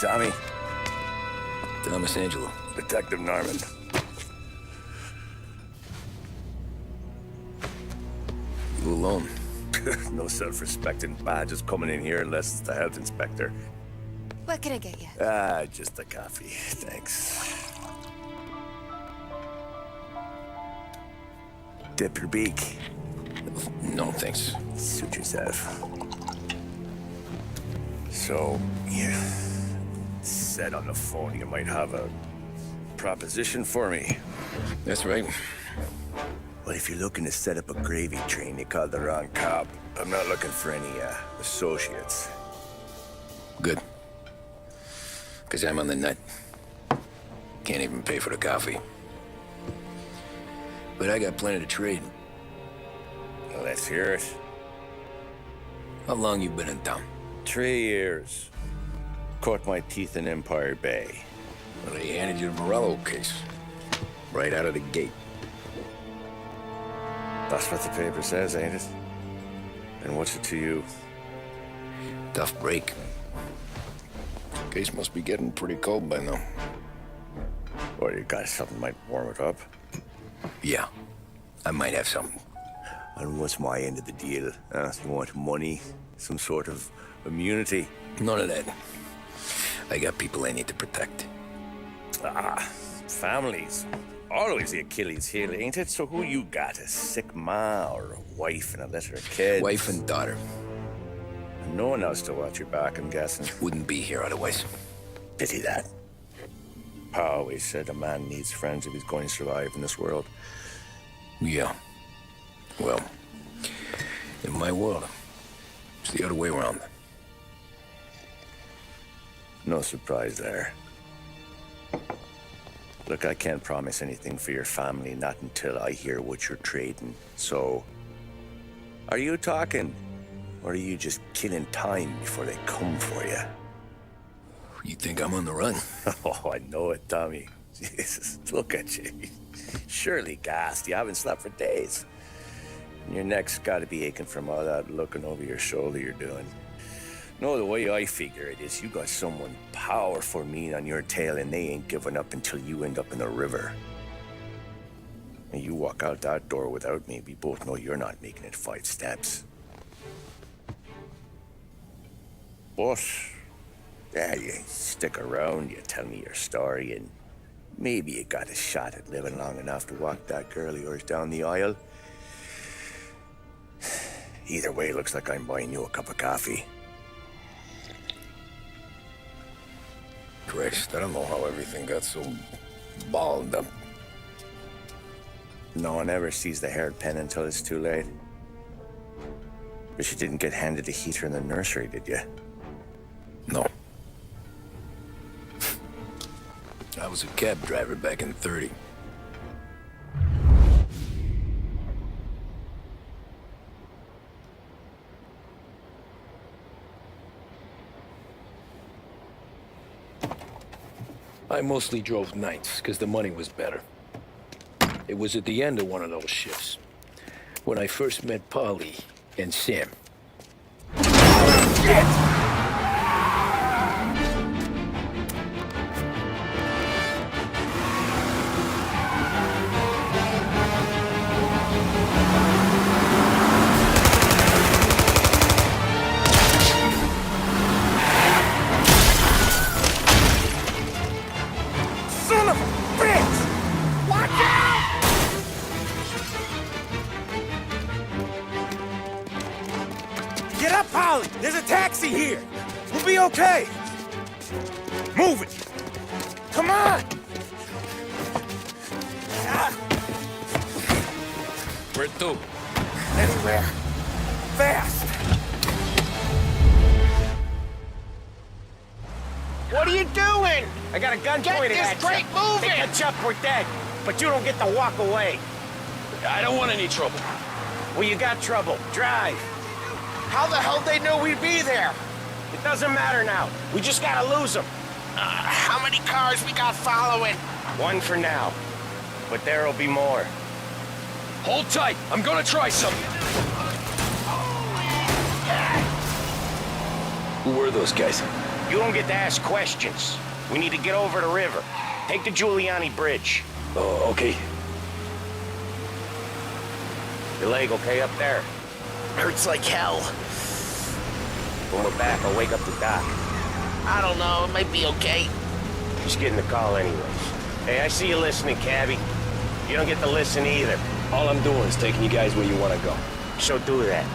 Tommy. Thomas Angelo. Detective Norman. You alone? No self-respecting badges coming in here unless it's the health inspector. What can I get you? Just a coffee. Thanks. Dip your beak. No, thanks. Suit yourself. So, you said on the phone you might have a proposition for me. That's right. Well, if you're looking to set up a gravy train, you called the wrong cop. I'm not looking for any, associates. Good. Because I'm on the nut. Can't even pay for the coffee. But I got plenty to trade. Well, let's hear it. How long you been in town? 3 years. Caught my teeth in Empire Bay. Well, they handed you the Morello case. Right out of the gate. That's what the paper says, ain't it? And what's it to you? Tough break. Case must be getting pretty cold by now. Or you got something might warm it up? Yeah, I might have something. And what's my end of the deal? You want money? Some sort of immunity? None of that. I got people I need to protect. Families. Always the Achilles heel, ain't it? So who you got? A sick ma or a wife and a litter of kids? Wife and daughter. And no one else to watch your back, I'm guessing. Wouldn't be here otherwise. Pity that. Pa always said a man needs friends if he's going to survive in this world. Yeah. Well, in my world, it's the other way around. No surprise there. Look, I can't promise anything for your family, not until I hear what you're trading. So, are you talking? Or are you just killing time before they come for you? You think I'm on the run? Oh, I know it, Tommy. Jesus, look at you. Surely gassed. You haven't slept for days. And your neck's got to be aching from all that looking over your shoulder you're doing. No, the way I figure it is you got someone powerful mean on your tail and they ain't giving up until you end up in the river. And you walk out that door without me, we both know you're not making it 5 steps. But, yeah, you stick around, you tell me your story, and maybe you got a shot at living long enough to walk that girl of yours down the aisle. Either way, looks like I'm buying you a cup of coffee. Christ, I don't know how everything got so balled up. No one ever sees the hairpin until it's too late. But you didn't get handed a heater in the nursery, did you? No. I was a cab driver back in '30. I mostly drove nights, because the money was better. It was at the end of one of those shifts, when I first met Polly and Sam. Shit! Get up, Polly! There's a taxi here! We'll be okay! Move it! Come on! Where to? Anywhere. Fast! What are you doing? I got a gun pointed at you. Get this crate moving! They catch up, we're dead. But you don't get to walk away. I don't want any trouble. Well, you got trouble. Drive. How the hell they know we'd be there? It doesn't matter now. We just gotta lose them. How many cars we got following? One for now. But there'll be more. Hold tight. I'm gonna try something. Who were those guys? You don't get to ask questions. We need to get over the river. Take the Giuliani Bridge. Oh, okay. Your leg okay up there? Hurts like hell. When we're back, I'll wake up the doc. I don't know, it might be okay. Just getting the call anyways. Hey, I see you listening, Cabby. You don't get to listen either. All I'm doing is taking you guys where you want to go. So do that.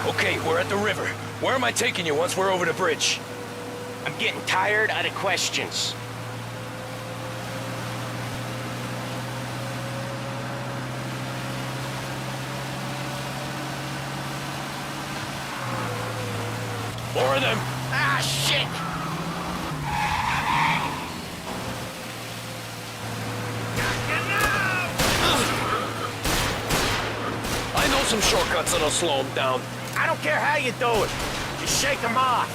Okay, we're at the river. Where am I taking you once we're over the bridge? I'm getting tired of the questions. More of them. Ah, shit! I know some shortcuts that'll slow them down. I don't care how you do it. Just shake them off.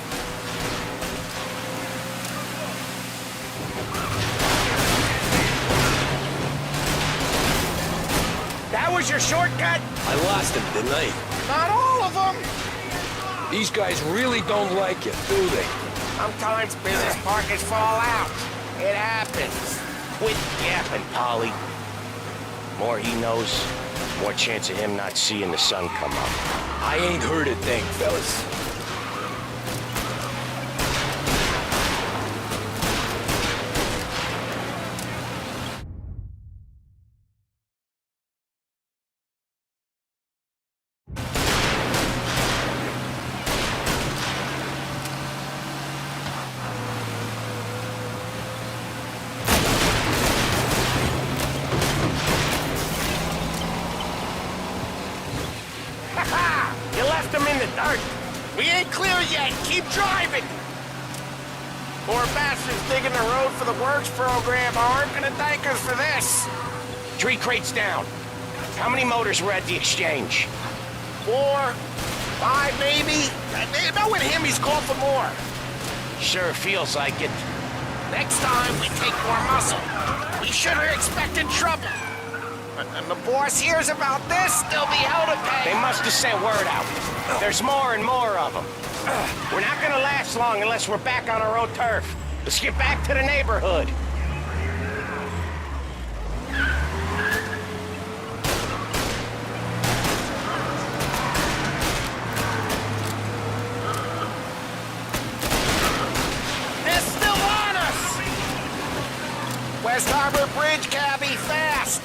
That was your shortcut? I lost him, didn't I? Not all of them. These guys really don't like you, do they? Sometimes business partners fall out. It happens. Quit yapping, Polly. More he knows, more chance of him not seeing the sun come up. I ain't heard a thing, fellas. You left him in the dark. We ain't clear yet, keep driving! Poor bastards digging the road for the works program aren't gonna thank us for this. 3 crates down. How many motors were at the exchange? 4, 5 maybe? Knowing him, he's called for more. Sure feels like it. Next time, we take more muscle. We should have expected trouble. And the boss hears about this, there'll be hell to pay. They must have sent word out. There's more and more of them. We're not gonna last long unless we're back on our own turf. Let's get back to the neighborhood. They're still on us! West Harbor Bridge, Cabby, fast!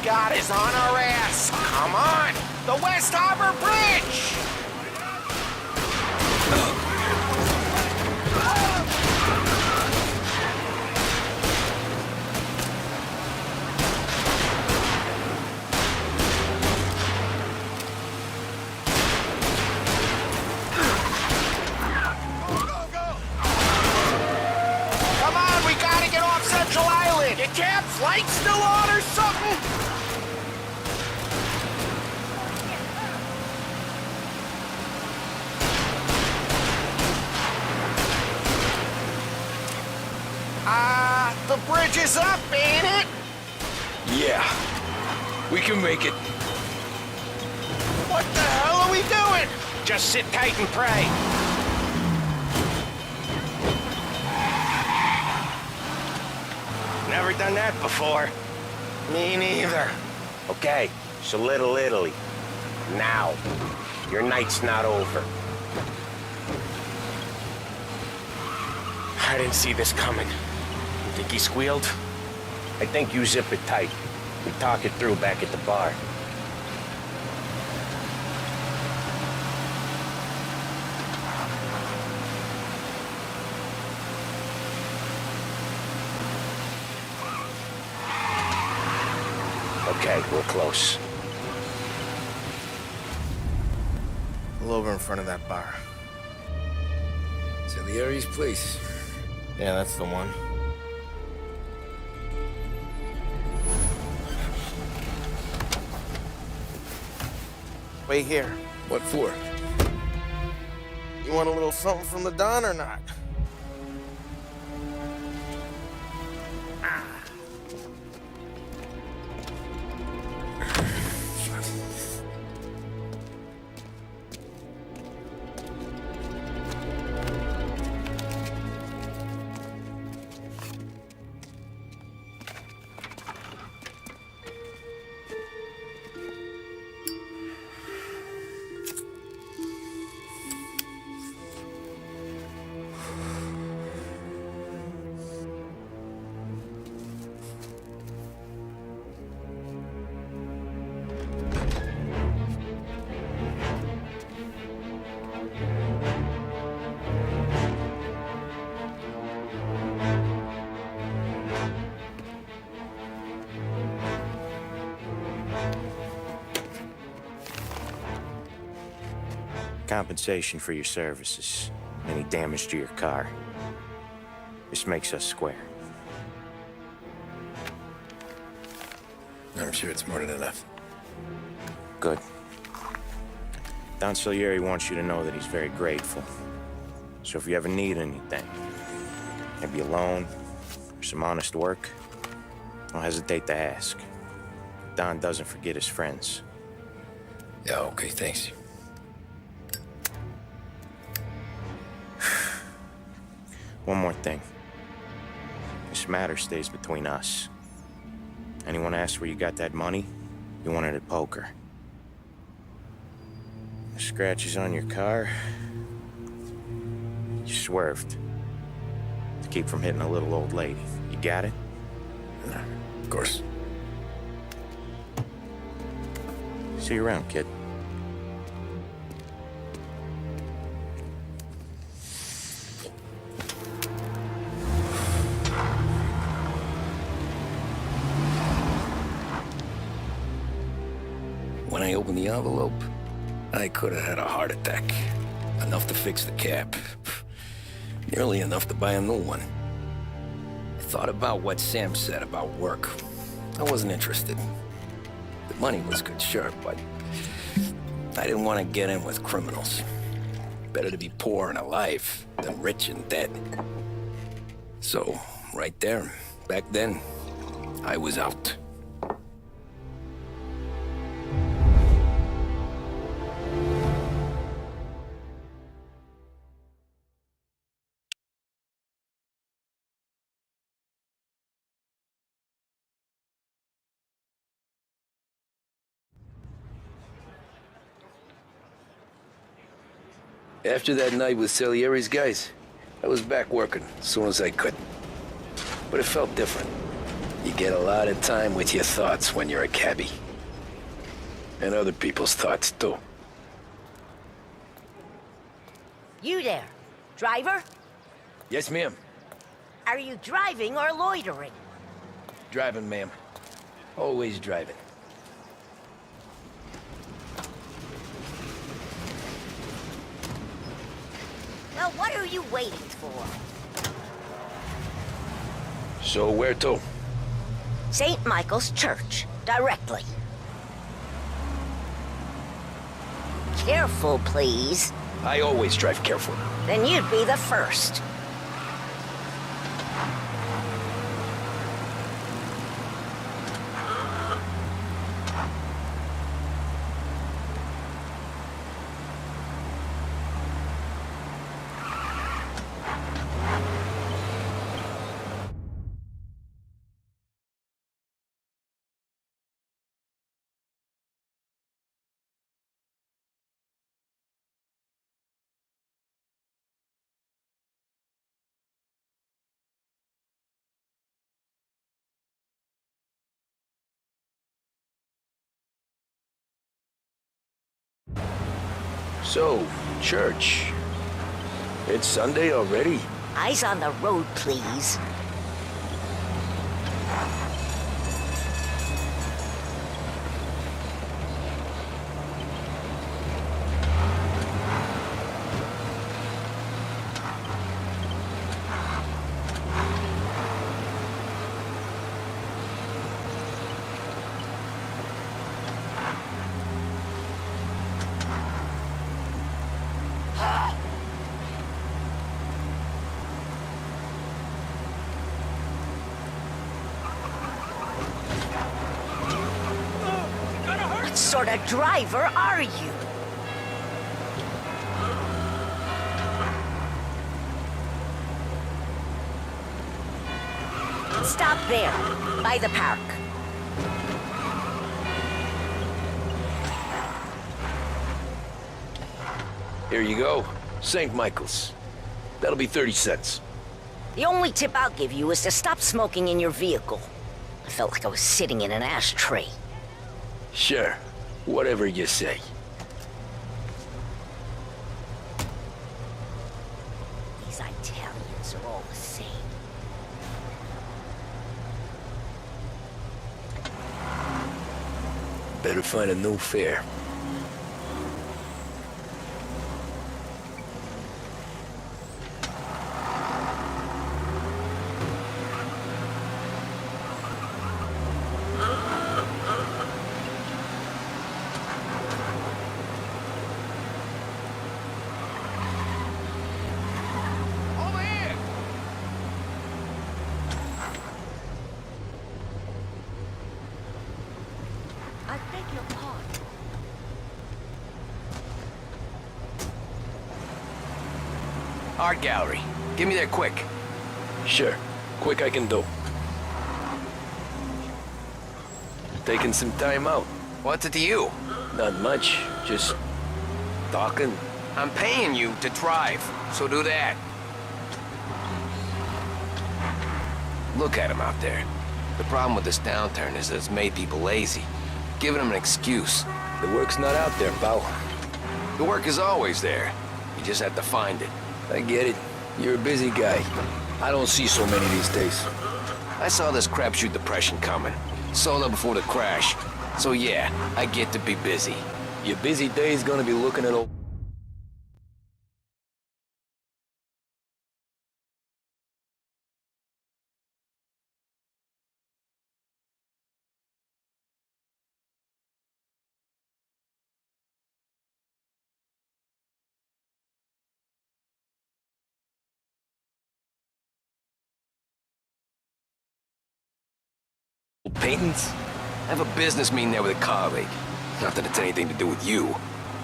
got is on our ass. Come on! The West Harbor Bridge! Come on, we gotta get off Central Island! Your cab flight still on or something? The bridge is up, ain't it? Yeah, we can make it. What the hell are we doing? Just sit tight and pray. Never done that before. Me neither. Okay, so Little Italy. Now, your night's not over. I didn't see this coming. You think he squealed? I think you zip it tight. We talk it through back at the bar. Okay, we're close. Pull over in front of that bar. Salieri's place. Yeah, that's the one. Wait here. What for? You want a little something from the Don or not? Compensation for your services. Any damage to your car. This makes us square. I'm sure it's more than enough. Good. Don Salieri wants you to know that he's very grateful. So if you ever need anything, maybe a loan or some honest work, don't hesitate to ask. Don doesn't forget his friends. Yeah, okay, thanks. One more thing. This matter stays between us. Anyone asks where you got that money, you won it at poker. The scratches on your car, you swerved. To keep from hitting a little old lady. You got it? Of course. See you around, kid. When I opened the envelope, I could have had a heart attack. Enough to fix the cab. Nearly enough to buy a new one. I thought about what Sam said about work. I wasn't interested. The money was good, sure, but I didn't want to get in with criminals. Better to be poor and alive than rich and dead. So, right there, back then, I was out. After that night with Salieri's guys, I was back working as soon as I could. But it felt different. You get a lot of time with your thoughts when you're a cabbie. And other people's thoughts, too. You there, driver? Yes, ma'am. Are you driving or loitering? Driving, ma'am. Always driving. Well, what are you waiting for? So where to? St. Michael's Church, directly. Careful, please. I always drive careful. Then you'd be the first. So, church. It's Sunday already? Eyes on the road, please. What sort of driver are you? Stop there, by the park. Here you go. St. Michael's. That'll be 30 cents. The only tip I'll give you is to stop smoking in your vehicle. I felt like I was sitting in an ashtray. Sure. Whatever you say. These Italians are all the same. Better find a new fare. Over here! I beg your pardon. Art gallery. Get me there quick. Sure. Quick I can do. Taking some time out. What's it to you? Not much. Just talking. I'm paying you to drive, so do that. Look at him out there. The problem with this downturn is that it's made people lazy, giving them an excuse. The work's not out there, pal. The work is always there. You just have to find it. I get it. You're a busy guy. I don't see so many these days. I saw this crapshoot depression coming. Sold out before the crash. So yeah, I get to be busy. Your busy day's gonna be looking at old... paintings? I have a business meeting there with a colleague. Not that it's anything to do with you.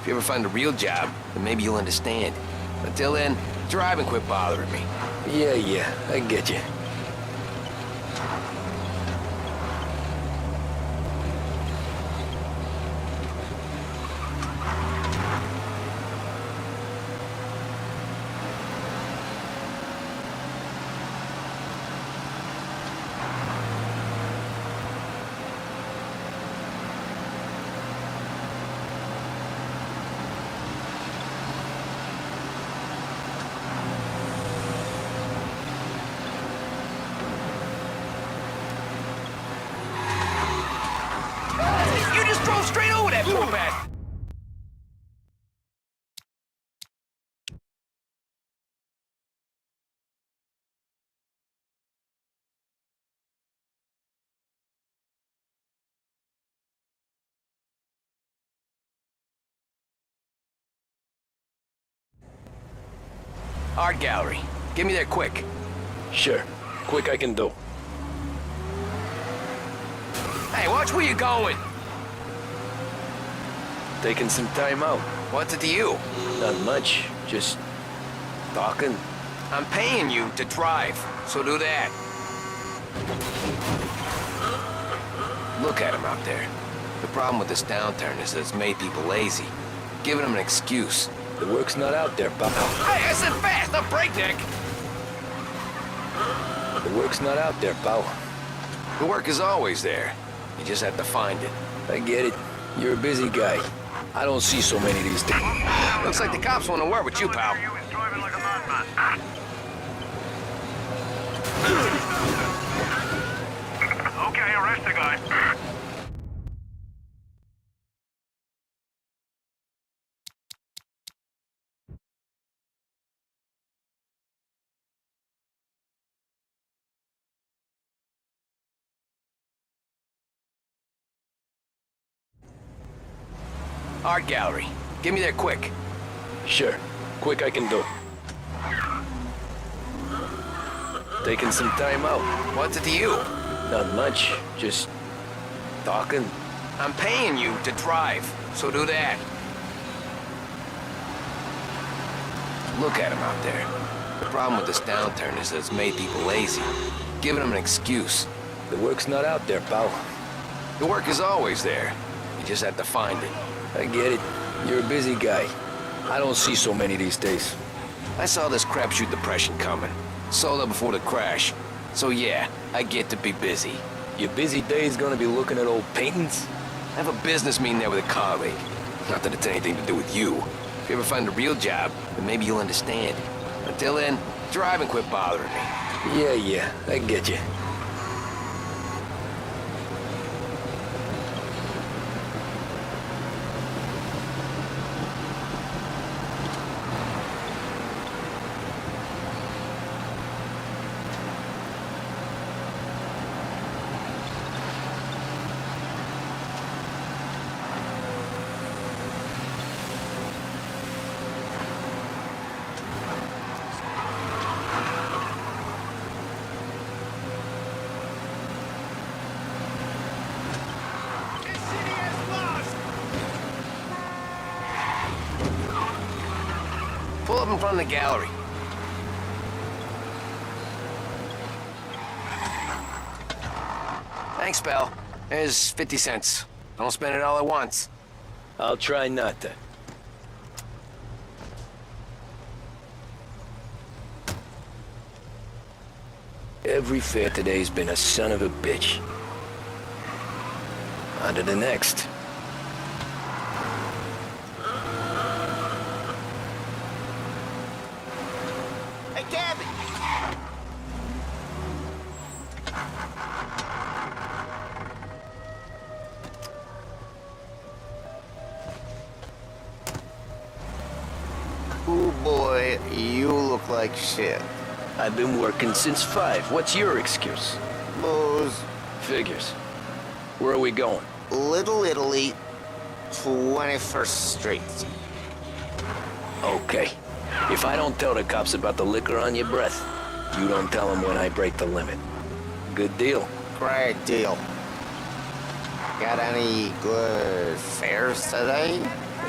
If you ever find a real job, then maybe you'll understand. Until then, drive and quit bothering me. Yeah, I get you. Art gallery. Get me there quick. Sure. Quick I can do. Hey, watch where you're going! Taking some time out. What's it to you? Not much. Just talking. I'm paying you to drive, so do that. Look at him out there. The problem with this downturn is that it's made people lazy. Giving them an excuse. The work's not out there, pal. Hey, I said fast, not breakneck! The work's not out there, pal. The work is always there. You just have to find it. I get it. You're a busy guy. I don't see so many these days. Looks like the cops want to work with you, pal. Okay, arrest the guy. Art gallery. Get me there quick. Sure. Quick I can do. Taking some time out. What's it to you? Not much. Just talking. I'm paying you to drive, so do that. Look at him out there. The problem with this downturn is that it's made people lazy. Giving them an excuse. The work's not out there, pal. The work is always there. You just have to find it. I get it. You're a busy guy. I don't see so many these days. I saw this crapshoot depression coming. Sold up before the crash. So yeah, I get to be busy. Your busy day's gonna be looking at old paintings? I have a business meeting there with a colleague. Not that it's anything to do with you. If you ever find a real job, then maybe you'll understand. Until then, drive and quit bothering me. Yeah, I get you. Pull up in front of the gallery. Thanks, pal. There's 50 cents. Don't spend it all at once. I'll try not to. Every fare today's been a son of a bitch. On to the next. Hey, Gabby! Ooh, boy, you look like shit. I've been working since 5. What's your excuse? Booze. Figures. Where are we going? Little Italy, 21st Street. Okay. If I don't tell the cops about the liquor on your breath, you don't tell them when I break the limit. Good deal. Great deal. Got any good fares today?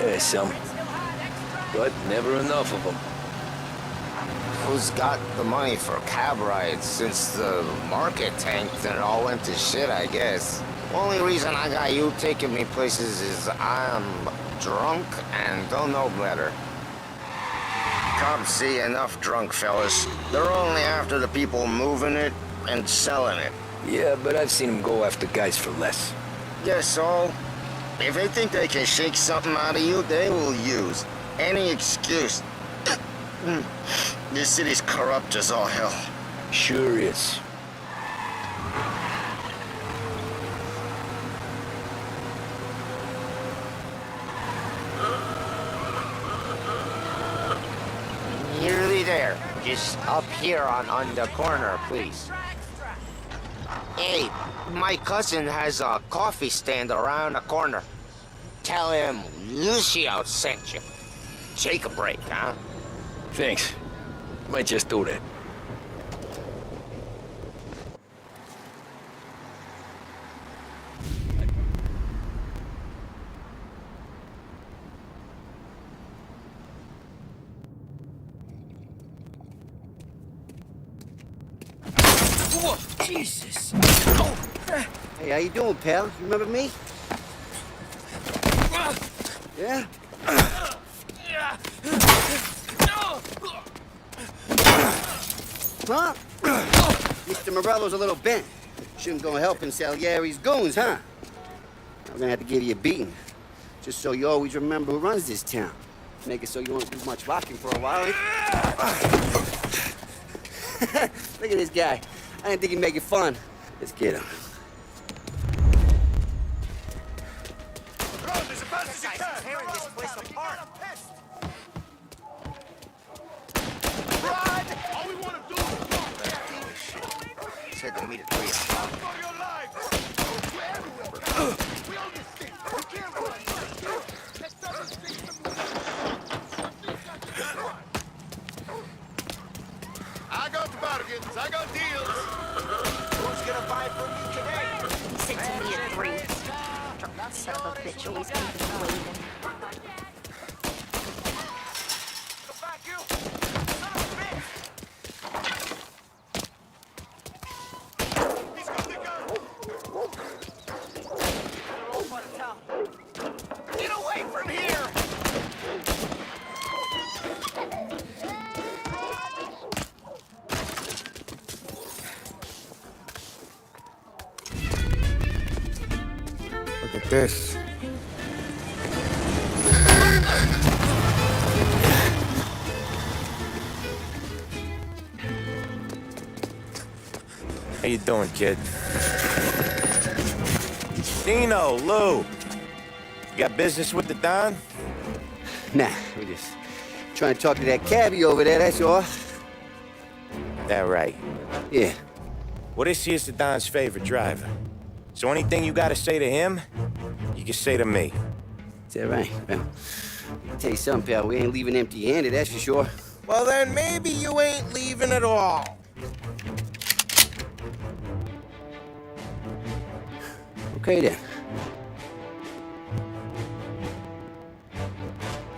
Yeah, some. But never enough of them. Who's got the money for cab rides since the market tanked and it all went to shit, I guess? Only reason I got you taking me places is I'm drunk and don't know better. Cops see enough drunk fellas. They're only after the people moving it and selling it. Yeah, but I've seen them go after guys for less. Guess so. If they think they can shake something out of you, they will use any excuse. This city's corrupt as all hell. Sure is. Nearly there. Just up here on the corner, please. Hey, my cousin has a coffee stand around the corner. Tell him Lucio sent you. Take a break, huh? Thanks. Might just do that. Whoa, Jesus. Oh. Hey, how you doing, pal? You remember me? Yeah? Huh? Mr. Morello's a little bent. Shouldn't go helping Salieri's goons, huh? I'm gonna have to give you a beating. Just so you always remember who runs this town. Make it so you won't do much rocking for a while. Look at this guy. I didn't think he'd make it fun. Let's get him. Said to meet at 3 o'clock. I got the bargains. I got deals. Who's gonna buy from me today? He said to me at 3. That son of a bitch always keeps me waiting. Go back, you! Son of a bitch! He's got the gun! Get away from here! Look at this. How you doing, kid? Dino, Lou. You got business with the Don? Nah, we just trying to talk to that cabbie over there, that's all. That right. Yeah. Well, this here's the Don's favorite driver. So anything you gotta say to him, you can say to me. Is that right? Well, I'll tell you something, pal. We ain't leaving empty-handed, that's for sure. Well, then maybe you ain't leaving at all. Okay, then.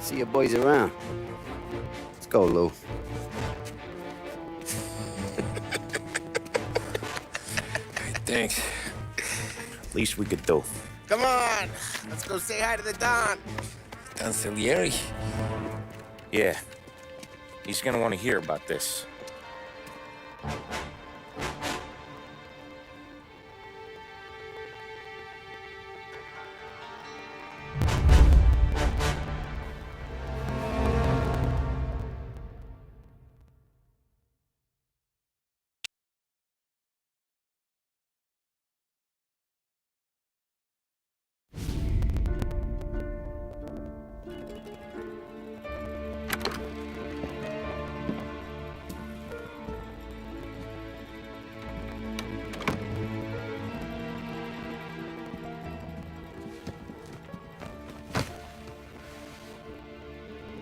See your boys around. Let's go, Lou. Thanks. Least we could do. Come on, let's go say hi to the Don. Don Salieri? Yeah. He's gonna want to hear about this.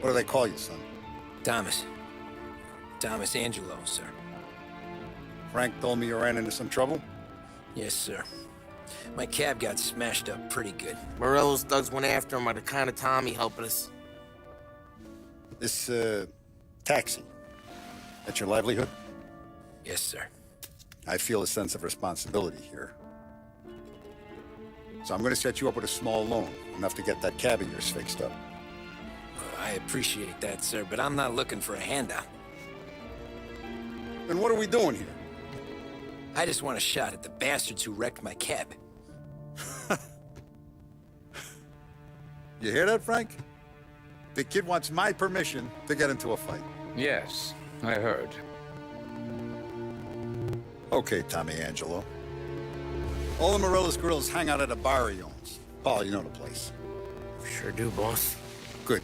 What do they call you, son? Thomas. Thomas Angelo, sir. Frank told me you ran into some trouble? Yes, sir. My cab got smashed up pretty good. Morello's thugs went after him by the kind of Tommy helping us. This, taxi. That's your livelihood? Yes, sir. I feel a sense of responsibility here. So I'm gonna set you up with a small loan, enough to get that cab of yours fixed up. I appreciate that, sir, but I'm not looking for a handout. Then what are we doing here? I just want a shot at the bastards who wrecked my cab. You hear that, Frank? The kid wants my permission to get into a fight. Yes, I heard. Okay, Tommy Angelo. All the Morello's girls hang out at a bar he owns. Paul, you know the place. Sure do, boss. Good.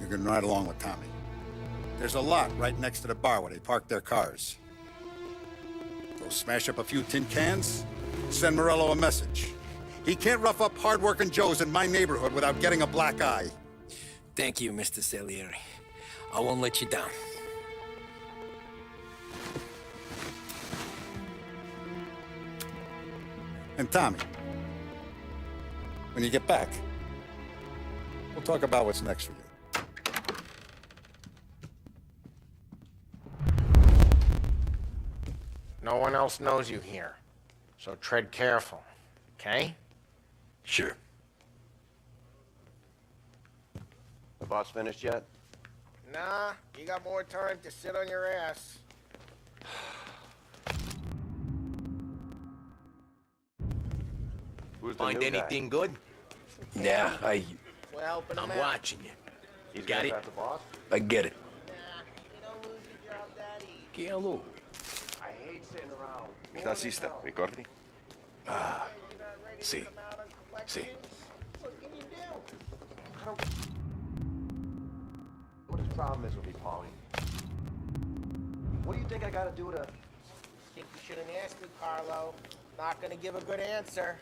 You can ride along with Tommy. There's a lot right next to the bar where they park their cars. Go smash up a few tin cans, send Morello a message. He can't rough up hard-working Joes in my neighborhood without getting a black eye. Thank you, Mr. Salieri. I won't let you down. And Tommy, when you get back, we'll talk about what's next for you. No one else knows you here, so tread careful, okay? Sure. The boss finished yet? Nah, you got more time to sit on your ass. Who's the Find new guy? anything good? Yeah, We're helping him I'm out. watching you. He's Got gonna it? pass the boss? I get it. Nah, you don't lose your job that easy. Hello. I hate sitting around. Quizás sta, ricordi? Sì. Sì. What can you do? What his problem is with me, Paulie? What do you think I gotta do to... Think you shouldn't ask me, Carlo. Not gonna give a good answer.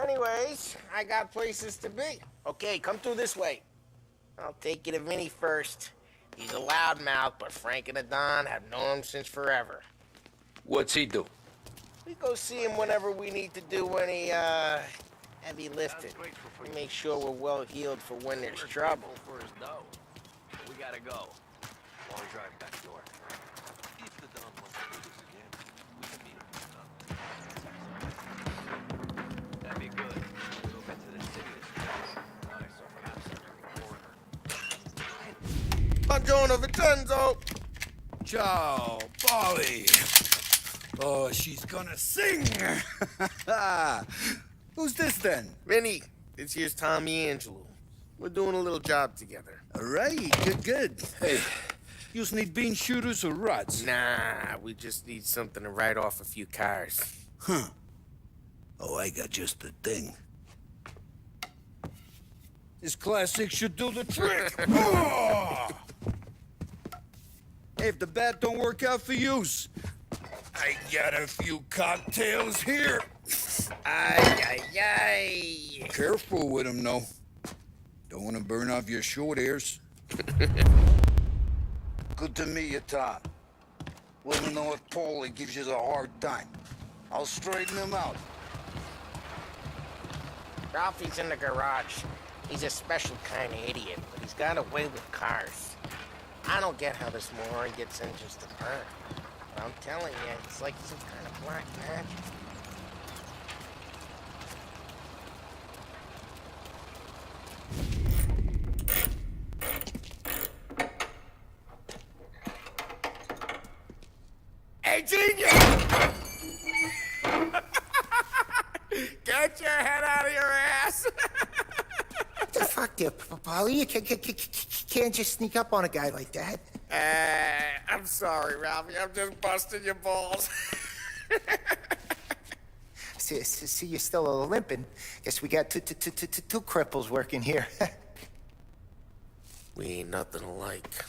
Anyways, I got places to be. Okay, come through this way. I'll take you to Vinny first. He's a loudmouth, but Frank and the Don have known him since forever. What's he do? We go see him whenever we need to do any, heavy lifting. We make sure we're well healed for when there's trouble. For his dough. We gotta go. While we drive back door. If the Don wants to do this again, we can meet him. That'd be good. We'll get to the city this Buongiorno, Vincenzo! Ciao, Polly. Oh, she's gonna sing. Who's this then? Vinny, this here's Tommy Angelo. We're doing a little job together. All right, good. Hey, you need bean shooters or rods? Nah, we just need something to write off a few cars. Huh. Oh, I got just the thing. This classic should do the trick. Oh! Hey, if the bat don't work out for yous, I got a few cocktails here. Ay, ay, ay. Careful with them, though. Don't want to burn off your short hairs. Good to meet you, Tom. Let me know if Paulie gives you a hard time. I'll straighten him out. Ralphie's in the garage. He's a special kind of idiot, but he's got a way with cars. I don't get how this moron gets engines to burn. But I'm telling you, it's like some kind of black magic. Hey, genius! Get your head out of your ass! What the fuck there, Polly? You can't just sneak up on a guy like that. I'm sorry, Ralphie. I'm just busting your balls. See, you're still limping. Guess we got two cripples working here. We ain't nothing alike.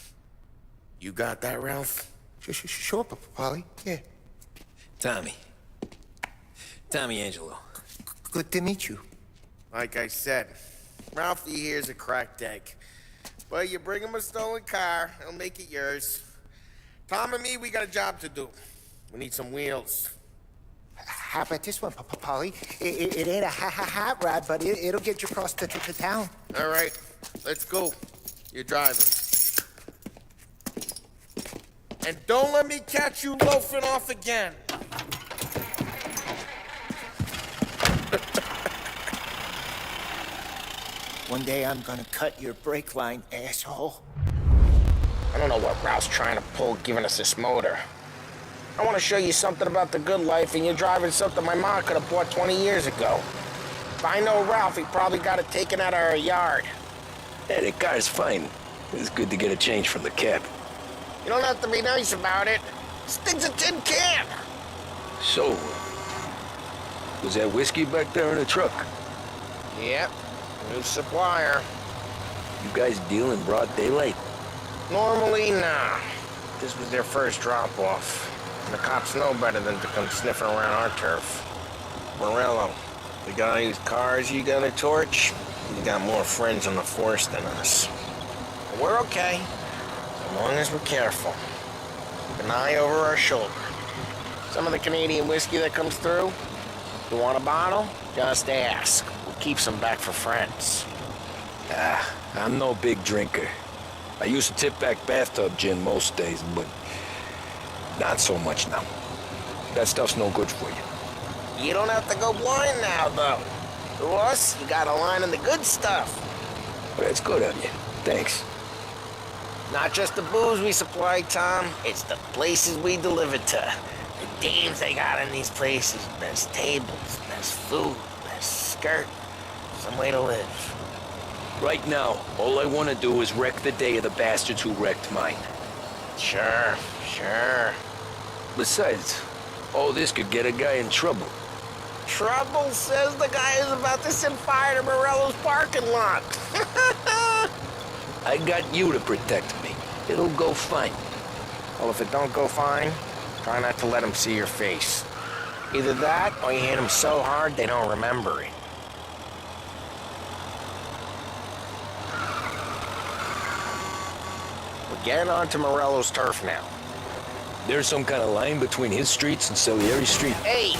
You got that, Ralph? Sure, Polly. Yeah. Tommy. Tommy Angelo. Good to meet you. Like I said, Ralphie here's a cracked egg. But you bring him a stolen car, he'll make it yours. Tom and me, we got a job to do. We need some wheels. How about this one, Polly? It ain't a hot rod, but it'll get you across to town. All right, let's go. You're driving. And don't let me catch you loafing off again. One day I'm gonna cut your brake line, asshole. I don't know what Ralph's trying to pull giving us this motor. I want to show you something about the good life, and you're driving something my mom could have bought 20 years ago. If I know Ralph, he probably got it taken out of our yard. Hey, the car's fine. It's good to get a change from the cab. You don't have to be nice about it. This thing's a tin can. So, was that whiskey back there in the truck? Yep, new supplier. You guys deal in broad daylight? Normally, nah. This was their first drop-off. And the cops know better than to come sniffing around our turf. Morello, the guy whose cars you gonna torch, you got more friends on the force than us. But we're okay, as long as we're careful. Keep an eye over our shoulder. Some of the Canadian whiskey that comes through? You want a bottle? Just ask. We'll keep some back for friends. I'm no big drinker. I used to tip back bathtub gin most days, but not so much now. That stuff's no good for you. You don't have to go blind now, though. To us, you got a line in the good stuff. Well, that's good of you. Thanks. Not just the booze we supply, Tom. It's the places we deliver to. The dames they got in these places. Best tables, best food, best skirt. Some way to live. Right now, all I want to do is wreck the day of the bastards who wrecked mine. Sure. Besides, all this could get a guy in trouble. Trouble, says the guy who's about to set fire to Morello's parking lot. I got you to protect me. It'll go fine. Well, if it don't go fine, try not to let them see your face. Either that, or you hit them so hard they don't remember it. We're getting onto Morello's turf now. There's some kind of line between his streets and Salieri Street. Hey,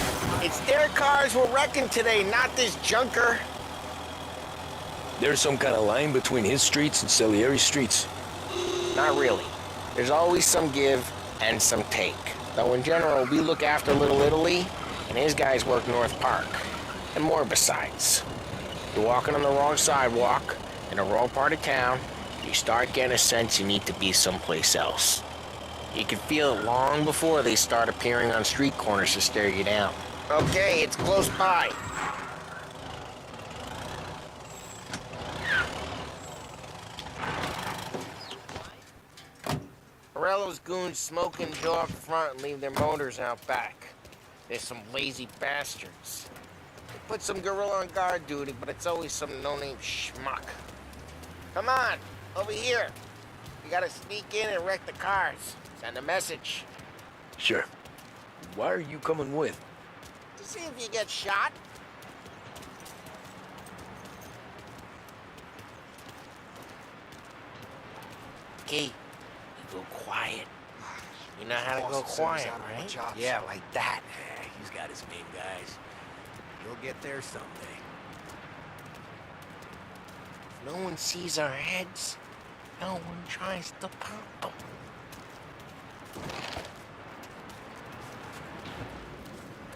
it's their cars we're wrecking today, not this junker. There's some kind of line between his streets and Salieri Streets. Not really. There's always some give and some take. Though in general, we look after Little Italy, and his guys work North Park. And more besides. You're walking on the wrong sidewalk, in the wrong part of town, you start getting a sense you need to be someplace else. You can feel it long before they start appearing on street corners to stare you down. Okay, it's close by. Morello's goons smoke and jaw up front and leave their motors out back. They're some lazy bastards. They put some gorilla on guard duty, but it's always some no-name schmuck. Come on, over here. You gotta sneak in and wreck the cars. Send a message. Sure. Why are you coming with? To see if you get shot. Key, you go quiet. You know how to go quiet, right? Yeah, like that. He's got his main guys. You'll get there someday. If no one sees our heads, no one tries to pop them.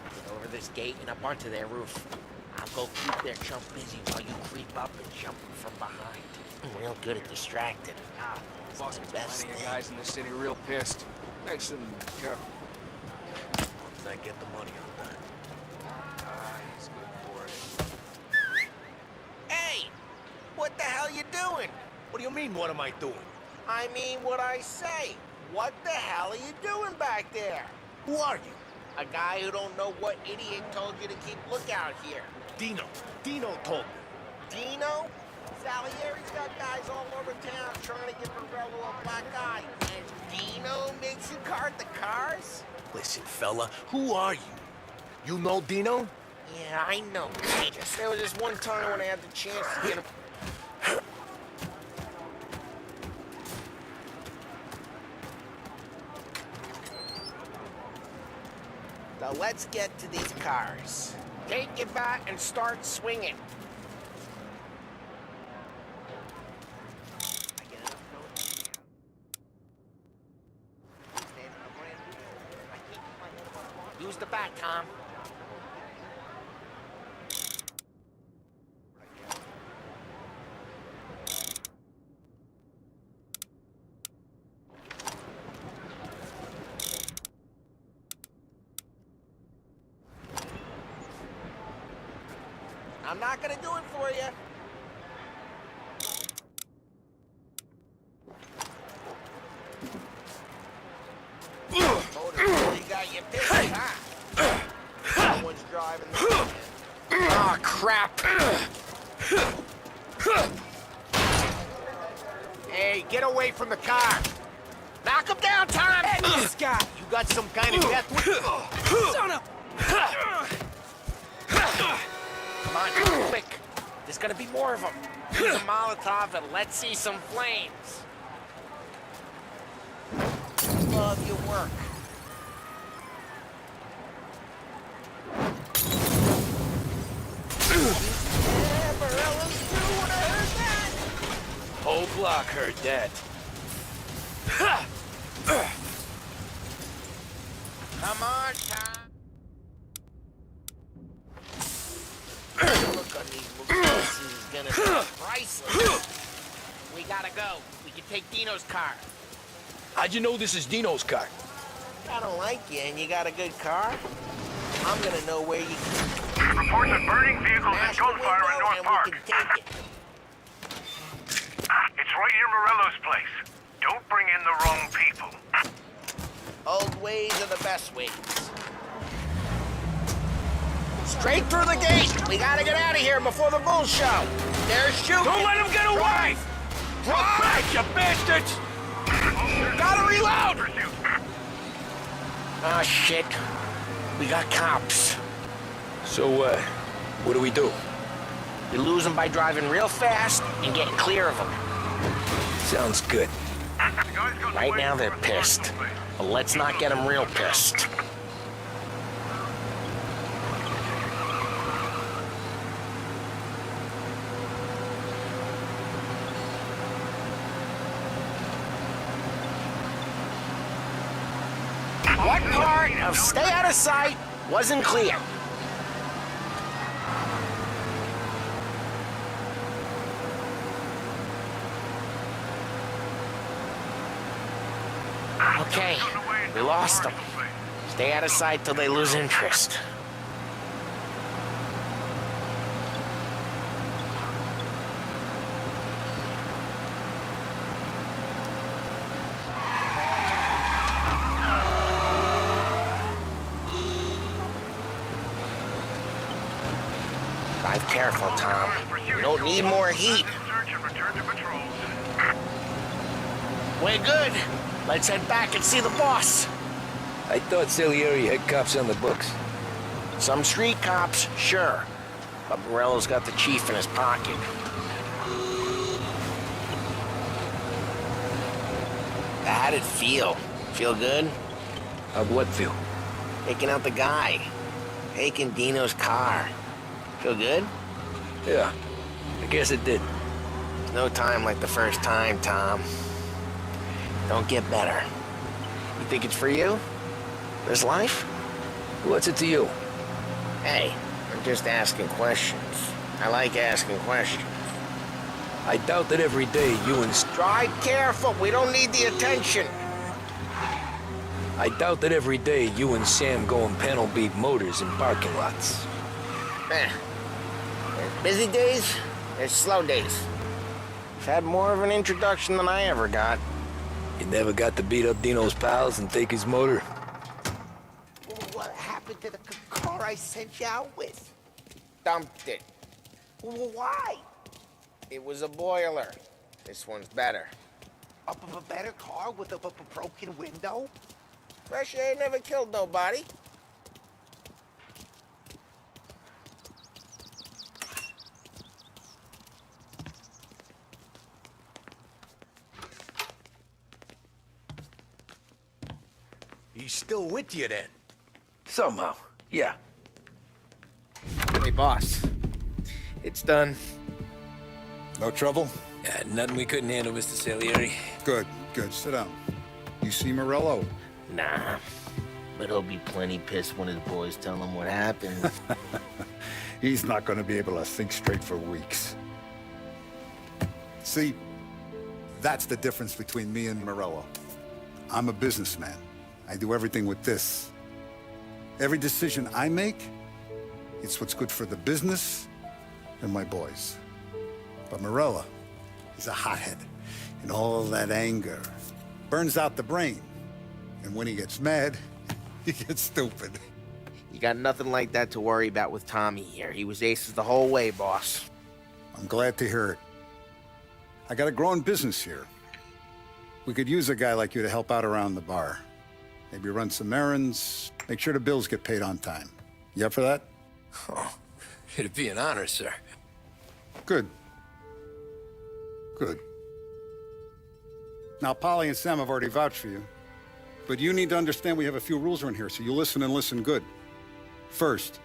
Get over this gate and up onto their roof. I'll go keep their chump busy while you creep up and jump them from behind. I'm real good at distracting. Boss gets plenty of guys in the city real pissed. Makes them careful. Once I get the money, I'm done. He's good for it. Hey! What the hell you doing? What do you mean, what am I doing? I mean what I say. What the hell are you doing back there? Who are you? A guy who don't know what idiot told you to keep lookout here. Dino. Dino told me. Dino? Salieri's got guys all over town trying to give Morello a black eye. And Dino makes you guard the cars? Listen, fella, who are you? You know Dino? Yeah, I know. There was this one time when I had the chance to get him. Now let's get to these cars. Take your bat and start swinging. Use the bat, Tom. I'm not gonna do it for you. Motor really got you pissed, huh? No one's driving this. Ah, crap! Hey, get away from the car! Knock him down, Tom! Hey, Scott, you got some kind of death wish? Son of... Come on, quick. There's gonna be more of them. Use a Molotov and let's see some flames. Love your work. block heard that. Come on, Tom. Look on these little faces is gonna be priceless. We gotta go. We can take Dino's car. How'd you know this is Dino's car? I don't like you and you got a good car. I'm gonna know where you Reports of burning vehicles and gunfire in North Park. It's right near Morello's place. Don't bring in the wrong people. Old ways are the best ways. Straight through the gate. We gotta get out of here before the bulls show. They're shooting. Don't let him get away! Drop back, you bastards! Gotta reload! Oh, shit. We got cops. So, what do we do? You lose them by driving real fast and getting clear of them. Sounds good. Right now they're pissed. But let's not get them real pissed. What part of stay out of sight wasn't clear? Okay, we lost them. Stay out of sight till they lose interest. Drive careful, Tom. We don't need more heat. We're good. Let's head back and see the boss. I thought Salieri had cops on the books. Some street cops, sure. But Morello's got the chief in his pocket. How'd it feel? Feel good? How'd what feel? Taking out the guy. Taking Dino's car. Feel good? Yeah, I guess it did. No time like the first time, Tom. Don't get better. You think it's for you? This life? What's it to you? Hey, I'm just asking questions. I like asking questions. I doubt that every day you and... Drive careful, we don't need the attention. I doubt that every day you and Sam go and panel beat motors in parking lots. There's busy days, there's slow days. I've had more of an introduction than I ever got. You never got to beat up Dino's pals and take his motor? What happened to the car I sent you out with? Dumped it. Why? It was a boiler. This one's better. A better car with a broken window? Fresh air never killed nobody. He's still with you then? Somehow, yeah. Hey, boss. It's done. No trouble? Yeah, nothing we couldn't handle, Mr. Salieri. Good, good. Sit down. You see Morello? Nah. But he'll be plenty pissed when his boys tell him what happened. He's not going to be able to think straight for weeks. See, that's the difference between me and Morello. I'm a businessman. I do everything with this. Every decision I make, it's what's good for the business and my boys. But Morello, he's a hothead. And all that anger burns out the brain. And when he gets mad, he gets stupid. You got nothing like that to worry about with Tommy here. He was aces the whole way, boss. I'm glad to hear it. I got a growing business here. We could use a guy like you to help out around the bar. Maybe run some errands, make sure the bills get paid on time. You up for that? Oh, it'd be an honor, sir. Good. Good. Now, Polly and Sam have already vouched for you. But you need to understand we have a few rules around here, so you listen and listen good. First,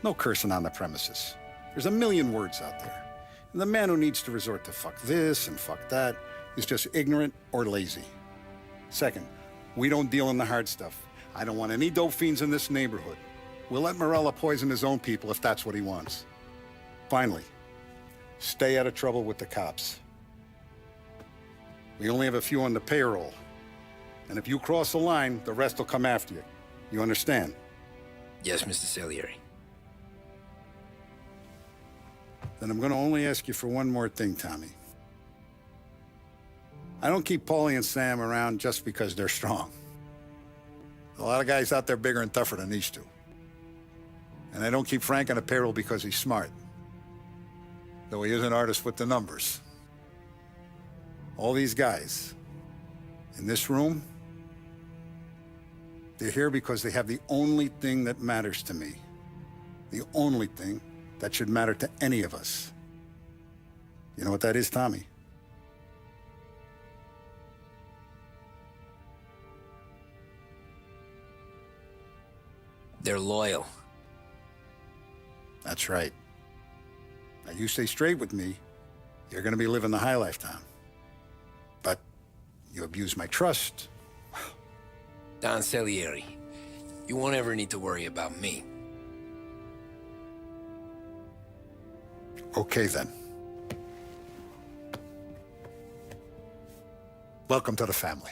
no cursing on the premises. There's a million words out there. And the man who needs to resort to fuck this and fuck that, is just ignorant or lazy. Second, we don't deal in the hard stuff. I don't want any dope fiends in this neighborhood. We'll let Morello poison his own people if that's what he wants. Finally, stay out of trouble with the cops. We only have a few on the payroll. And if you cross the line, the rest will come after you. You understand? Yes, Mr. Salieri. Then I'm going to only ask you for one more thing, Tommy. I don't keep Paulie and Sam around just because they're strong. A lot of guys out there bigger and tougher than these two. And I don't keep Frank on the payroll because he's smart. Though he is an artist with the numbers. All these guys in this room, they're here because they have the only thing that matters to me. The only thing that should matter to any of us. You know what that is, Tommy? They're loyal. That's right. Now, you stay straight with me, you're gonna be living the high life, Tom. But you abuse my trust. Don Salieri, you won't ever need to worry about me. Okay, then. Welcome to the family.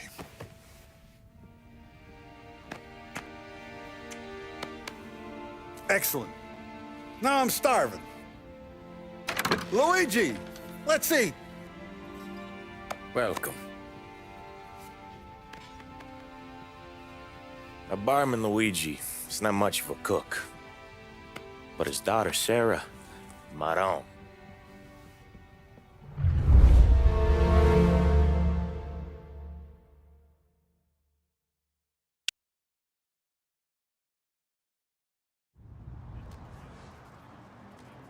Excellent. Now I'm starving. Luigi, let's eat. Welcome. Now, barman Luigi is not much of a cook. But his daughter, Sarah, Maron.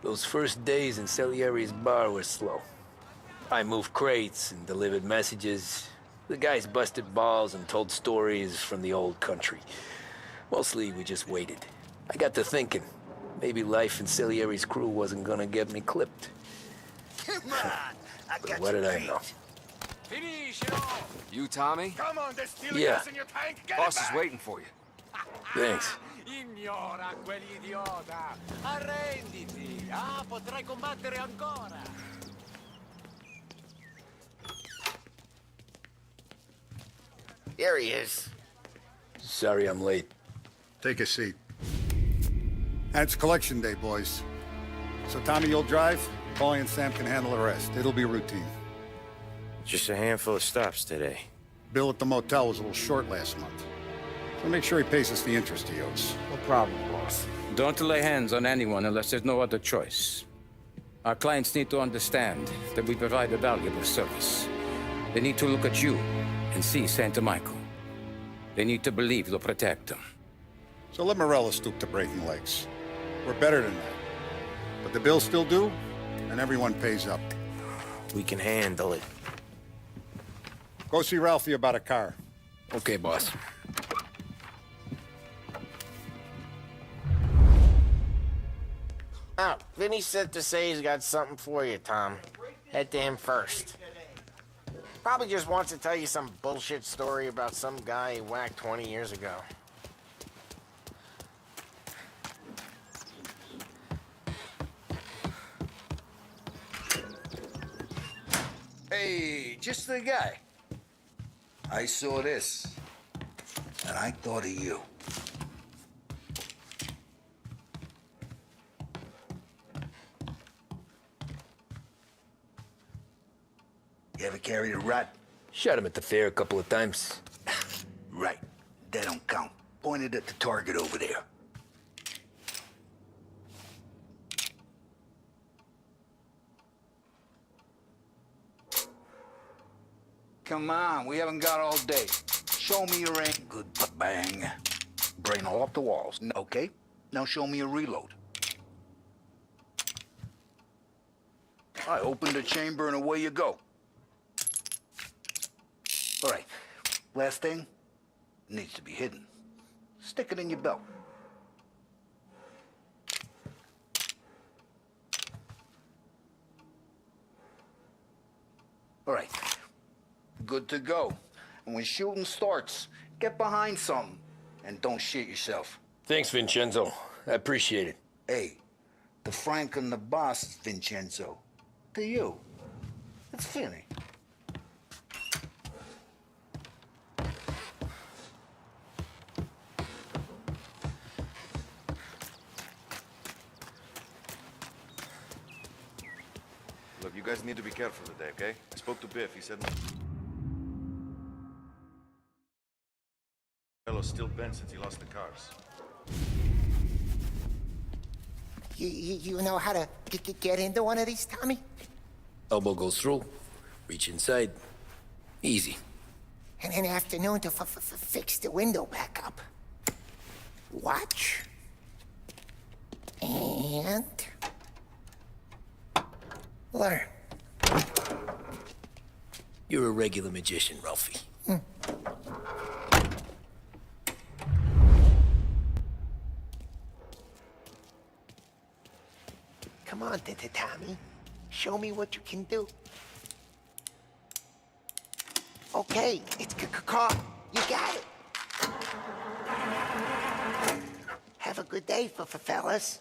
Those first days in Salieri's bar were slow. I moved crates and delivered messages. The guys busted balls and told stories from the old country. Mostly, we just waited. I got to thinking, maybe life in Salieri's crew wasn't gonna get me clipped. Come on, I But got what you did I beat. know? Finish it all! You, Tommy? Come on, there's stealing Yeah. gas in your tank. Get Boss it is back. waiting for you. Thanks. Ignora quell'idiota! Arrenditi! Ah, potrai combattere ancora! Here he is. Sorry I'm late. Take a seat. And it's collection day, boys. So Tommy, you'll drive. Paulie and Sam can handle the rest. It'll be routine. Just a handful of stops today. Bill at the motel was a little short last month. So make sure he pays us the interest he owes. No problem, boss. Don't lay hands on anyone unless there's no other choice. Our clients need to understand that we provide a valuable service. They need to look at you and see Santa Michael. They need to believe you'll protect them. So let Morello stoop to breaking legs. We're better than that. But the bills still due, and everyone pays up. We can handle it. Go see Ralphie about a car. Okay, boss. Oh, Vinny sent to say he's got something for you, Tom. Head to him first. Probably just wants to tell you some bullshit story about some guy he whacked 20 years ago. Hey, just the guy. I saw this, and I thought of you. You ever carried a rat? Shot him at the fair a couple of times. Right. That don't count. Pointed at the target over there. Come on, we haven't got all day. Show me your aim. Good bang. Brain all off the walls. Okay, now show me a reload. I opened the chamber and away you go. All right, last thing, needs to be hidden. Stick it in your belt. All right, good to go. And when shooting starts, get behind something and don't shit yourself. Thanks, Vincenzo. I appreciate it. Hey, the Frank and the boss, Vincenzo. To you, it's Finny. Look, you guys need to be careful today, okay? I spoke to Biff. He said Morello's still bent since he lost the cars. You know how to get into one of these, Tommy? Elbow goes through, reach inside. Easy. And an afternoon to fix the window back up. Watch. And... learn. You're a regular magician, Ralphie. Come on, Tommy. Show me what you can do. Okay, it's caught. You got it. Have a good day, fellas.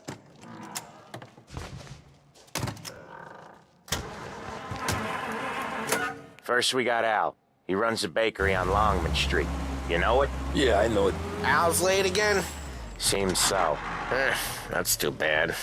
First, we got Al. He runs a bakery on Longman Street. You know it? Yeah, I know it. Al's late again? Seems so. That's too bad.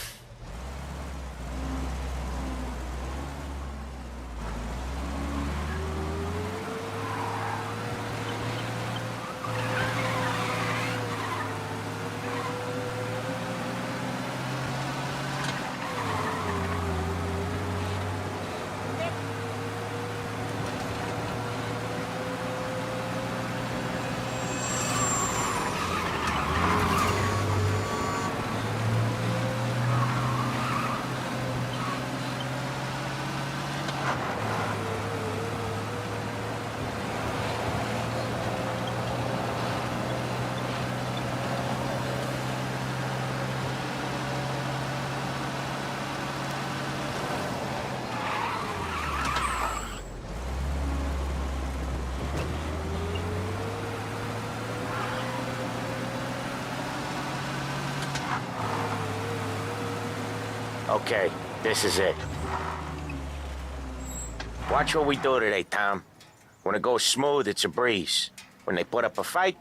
Okay, this is it. Watch what we do today, Tom. When it goes smooth, it's a breeze. When they put up a fight,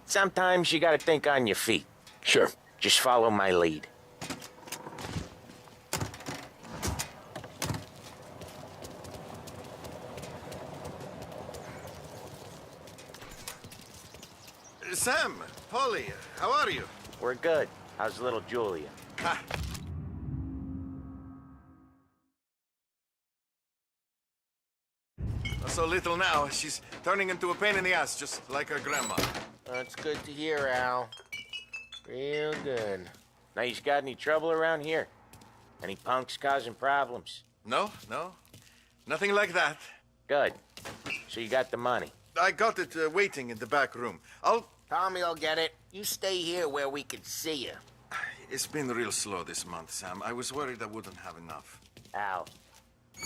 sometimes you gotta think on your feet. Sure. Just follow my lead. Sam, Polly, how are you? We're good. How's little Julia? So little now, she's turning into a pain in the ass, just like her grandma. That's good to hear, Al. Real good. Now, you got any trouble around here? Any punks causing problems? No, nothing like that. Good. So you got the money? I got it waiting in the back room. Tommy will get it. You stay here where we can see you. It's been real slow this month, Sam. I was worried I wouldn't have enough. Al,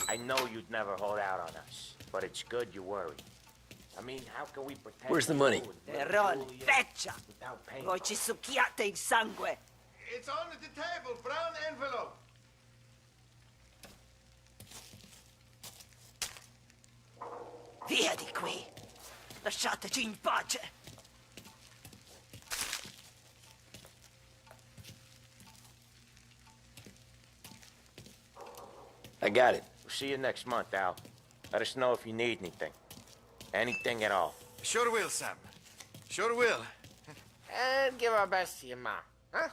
I know you'd never hold out on us, but it's good you worry. I mean, how can we pretend... Where's the money? Terron, feccia! Voi ci succhiate il sangue! It's on the table, brown envelope. Via di qui! Lasciateci in pace! I got it. We'll see you next month, Al. Let us know if you need anything. Anything at all. Sure will, Sam. Sure will. And give our best to your mom, huh?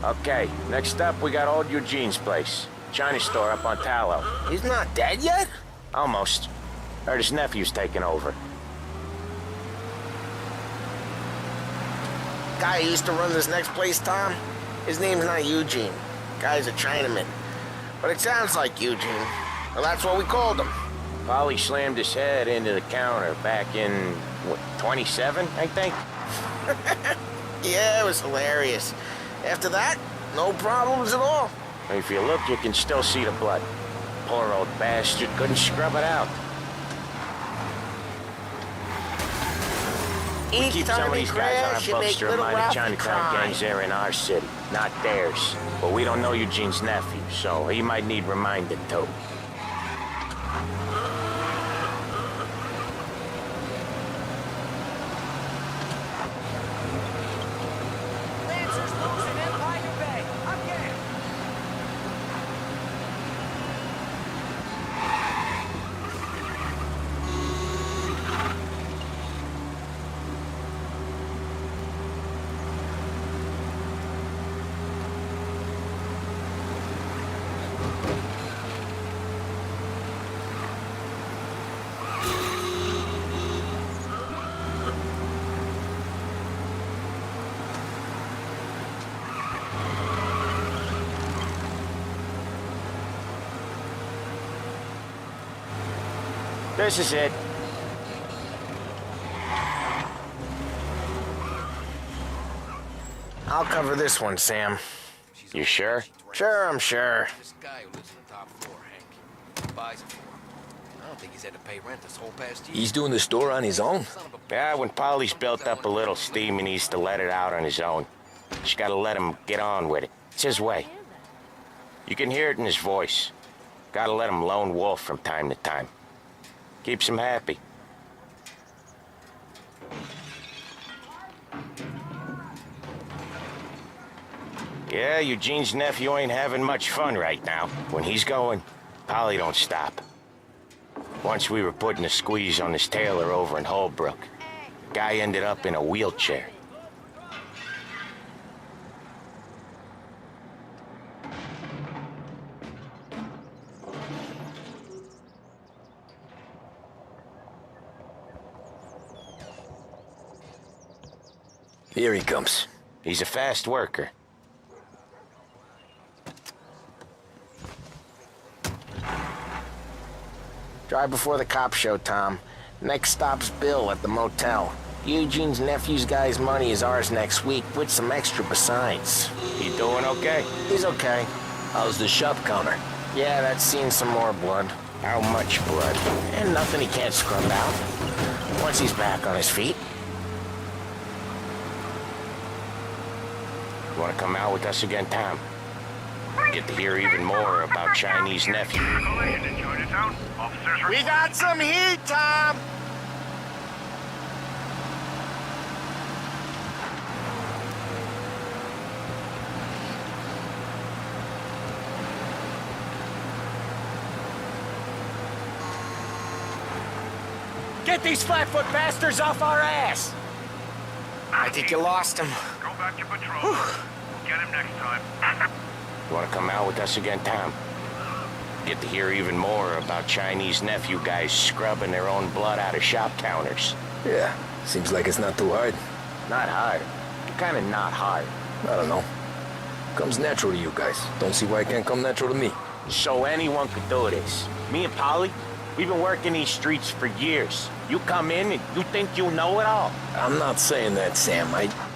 Okay, next up, we got old Eugene's place. China store up on Tallow. He's not dead yet? Almost. Heard his nephew's taking over. Guy who used to run this next place, Tom? His name's not Eugene. Guy's a Chinaman. But it sounds like Eugene. Well, that's what we called him. Polly slammed his head into the counter back in, what, 27, I think? Yeah, it was hilarious. After that, no problems at all. If you look, you can still see the blood. Poor old bastard couldn't scrub it out. We keep some of these guys on our books to remind the Chinatown gangs there in our city, not theirs. But we don't know Eugene's nephew, so he might need reminding too. Lancers losing Empire Bay. Again. This is it. I'll cover this one, Sam. You sure? Sure, I'm sure. This guy who lives on the top floor, Hank, buys it for him. I don't think he's had to pay rent this whole past year. He's doing the store on his own? Yeah, when Polly's built up a little steam, he needs to let it out on his own. Just gotta let him get on with it. It's his way. You can hear it in his voice. Gotta let him lone wolf from time to time. Keeps him happy. Yeah, Eugene's nephew ain't having much fun right now. When he's going, Polly don't stop. Once we were putting a squeeze on this tailor over in Holbrook. Guy ended up in a wheelchair. Here he comes. He's a fast worker. Drive before the cops show, Tom. Next stop's Bill at the motel. Eugene's nephew's guy's money is ours next week, with some extra besides. He doing okay? He's okay. How's the shop counter? Yeah, that's seen some more blood. How much blood? And nothing he can't scrub out. Once he's back on his feet. You wanna come out with us again, Tom? Get to hear even more about Chinese nephew. We got some heat, Tom! Get these flatfoot bastards off our ass! I think you lost him. Go back to patrol. We'll get him next time. You wanna come out with us again, Tom? Get to hear even more about Chinese nephew guys scrubbing their own blood out of shop counters. Yeah, seems like it's not too hard. Not hard. Kinda not hard. I don't know. Comes natural to you guys. Don't see why it can't come natural to me. So anyone could do this. Me and Polly, we've been working these streets for years. You come in and you think you know it all. I'm not saying that, Sam.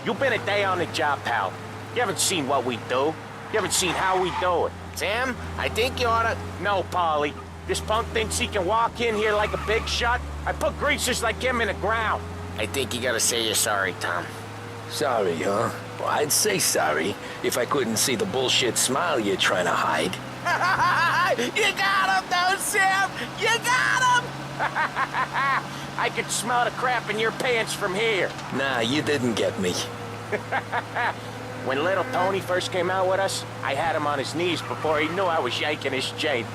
You've been a day on the job, pal. You haven't seen what we do. You haven't seen how we do it. Sam, I think you oughta... No, Polly. This punk thinks he can walk in here like a big shot. I put greasers like him in the ground. I think you gotta say you're sorry, Tom. Sorry, huh? Well, I'd say sorry if I couldn't see the bullshit smile you're trying to hide. You got him, though, Sam! You got him! I could smell the crap in your pants from here. Nah, you didn't get me. When little Tony first came out with us, I had him on his knees before he knew I was yanking his chain.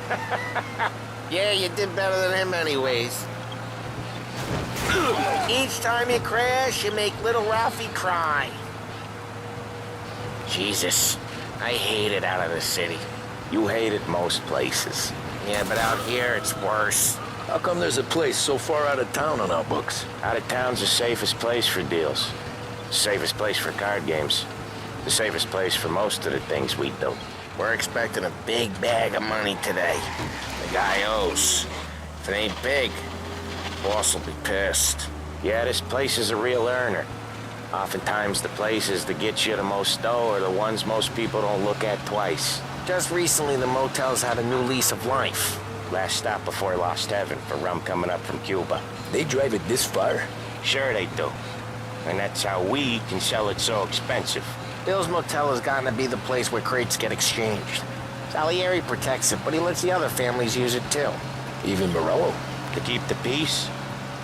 Yeah, you did better than him anyways. Each time you crash, you make little Ralphie cry. Jesus, I hate it out of the city. You hate it most places. Yeah, but out here, it's worse. How come there's a place so far out of town on our books? Out of town's the safest place for deals. The safest place for card games. The safest place for most of the things we do. We're expecting a big bag of money today. The guy owes. If it ain't big, boss will be pissed. Yeah, this place is a real earner. Oftentimes the places that get you the most dough are the ones most people don't look at twice. Just recently, the motel's had a new lease of life. Last stop before Lost Heaven for rum coming up from Cuba. They drive it this far? Sure they do. And that's how we can sell it so expensive. Bill's Motel has gotten to be the place where crates get exchanged. Salieri protects it, but he lets the other families use it too. Even Morello? To keep the peace?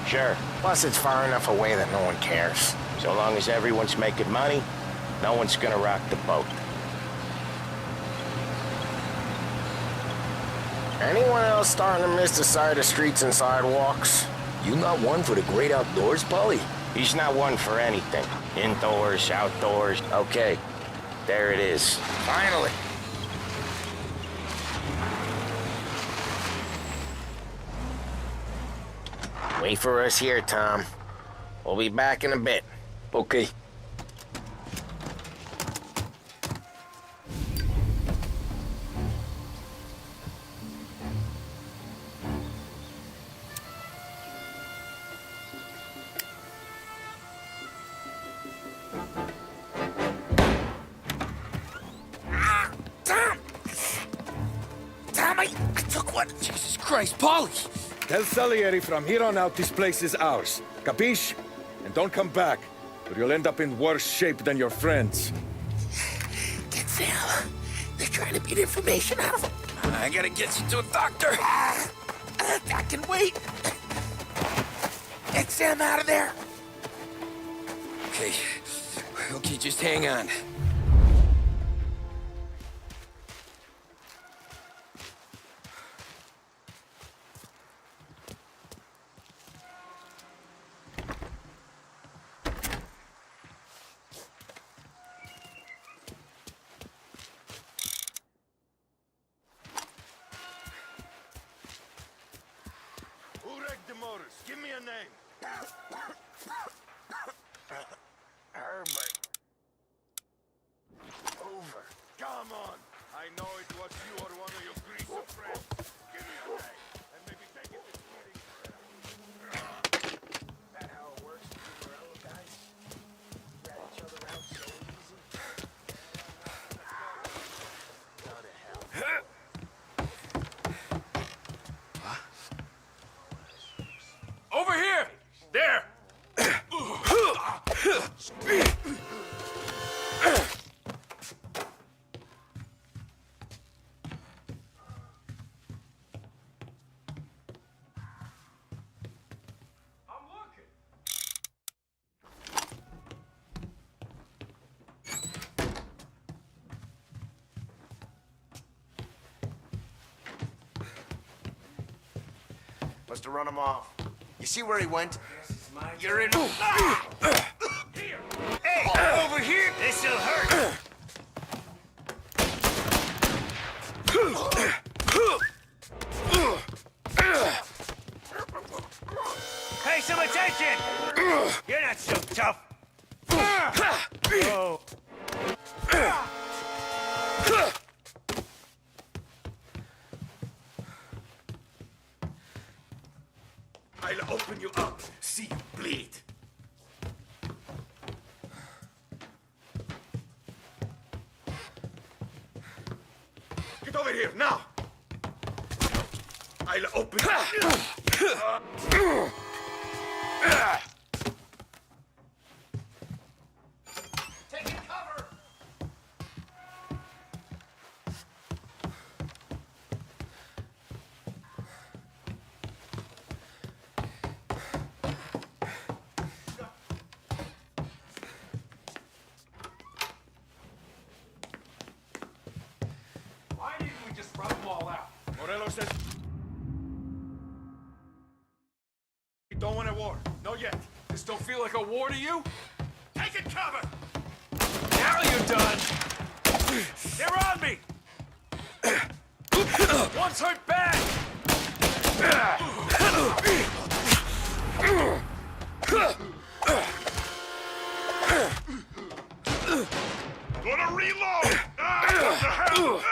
Sure. Plus, it's far enough away that no one cares. So long as everyone's making money, no one's gonna rock the boat. Anyone else starting to miss the side of streets and sidewalks? You not one for the great outdoors, Polly? He's not one for anything. Indoors, outdoors. Okay, there it is. Finally. Wait for us here, Tom. We'll be back in a bit. Okay. I took one. Jesus Christ, Polly! Tell Salieri from here on out this place is ours. Capiche? And don't come back, or you'll end up in worse shape than your friends. Get Sam. They're trying to beat information out of him. I gotta get you to a doctor. I can wait. Get Sam out of there. Okay. Okay, just hang on. Give me a name. Herbert. Over. Come on. I know it was you or one of your greaser friends. Give me a name. And maybe take it to meeting. That how it works with you Morello guys? Rat each other out so easy. Go to hell. Over here! There! Must have run him off. You see where he went? You're in. Here! Hey! Over here! This'll hurt! Pay some attention! You're not so tough! Oh. I'll open you up, see you bleed. Get over here, now! I'll open you. Taking cover! Why didn't we just run them all out? Morello says we don't want a war. Not yet. This don't feel like a war to you? Taking cover! Now you're done! They're on me! One's hurt bad! Gonna reload! What the hell?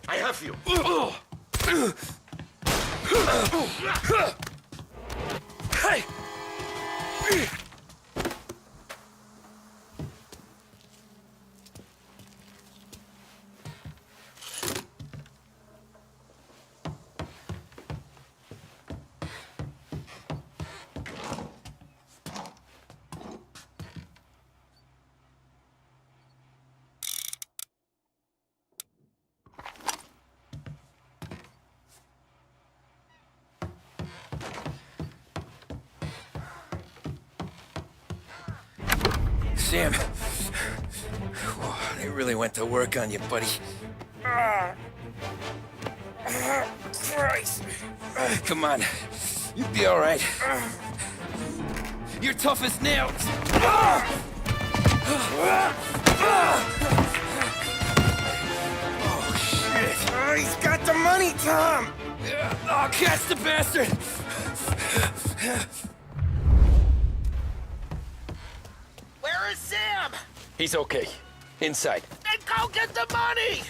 I have you. Hey! Sam, they really went to work on you, buddy. Christ. Come on, you'll be all right. You're tough as nails. Oh, shit. Oh, he's got the money, Tom! Oh, catch the bastard! Where is Sam? He's okay. Inside. Then go get the money!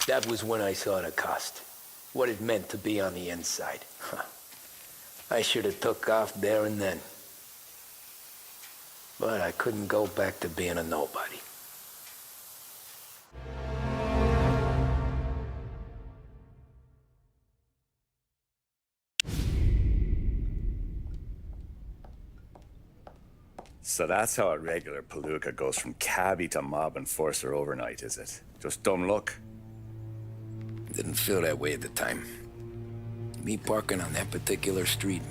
That was when I saw the cost. What it meant to be on the inside. Huh. I should have took off there and then. But I couldn't go back to being a nobody. So that's how a regular palooka goes from cabbie to mob enforcer overnight, is it? Just dumb luck? Didn't feel that way at the time. Me parking on that particular street,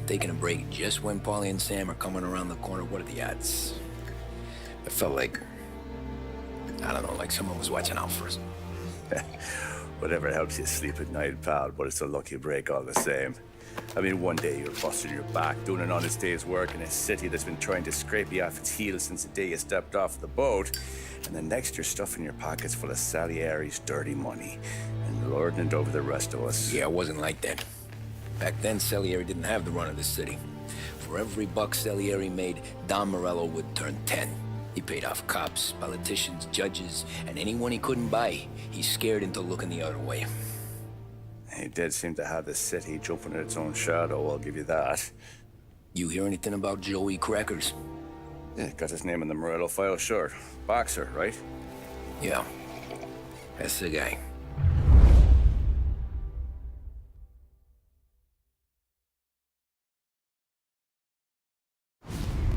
taking a break just when Paulie and Sam are coming around the corner, what are the odds? I felt like, I don't know, like someone was watching out for us. Whatever helps you sleep at night, pal, but it's a lucky break all the same. I mean, one day you're busting your back, doing an honest day's work in a city that's been trying to scrape you off its heels since the day you stepped off the boat, and the next you're stuffing your pockets full of Salieri's dirty money and lording it over the rest of us. Yeah, it wasn't like that. Back then, Salieri didn't have the run of the city. For every buck Salieri made, Don Morello would turn 10. He paid off cops, politicians, judges, and anyone he couldn't buy, he scared into looking the other way. He did seem to have the city jumping at its own shadow, I'll give you that. You hear anything about Joey Crackers? Yeah, got his name in the Morello file, sure. Boxer, right? Yeah, that's the guy.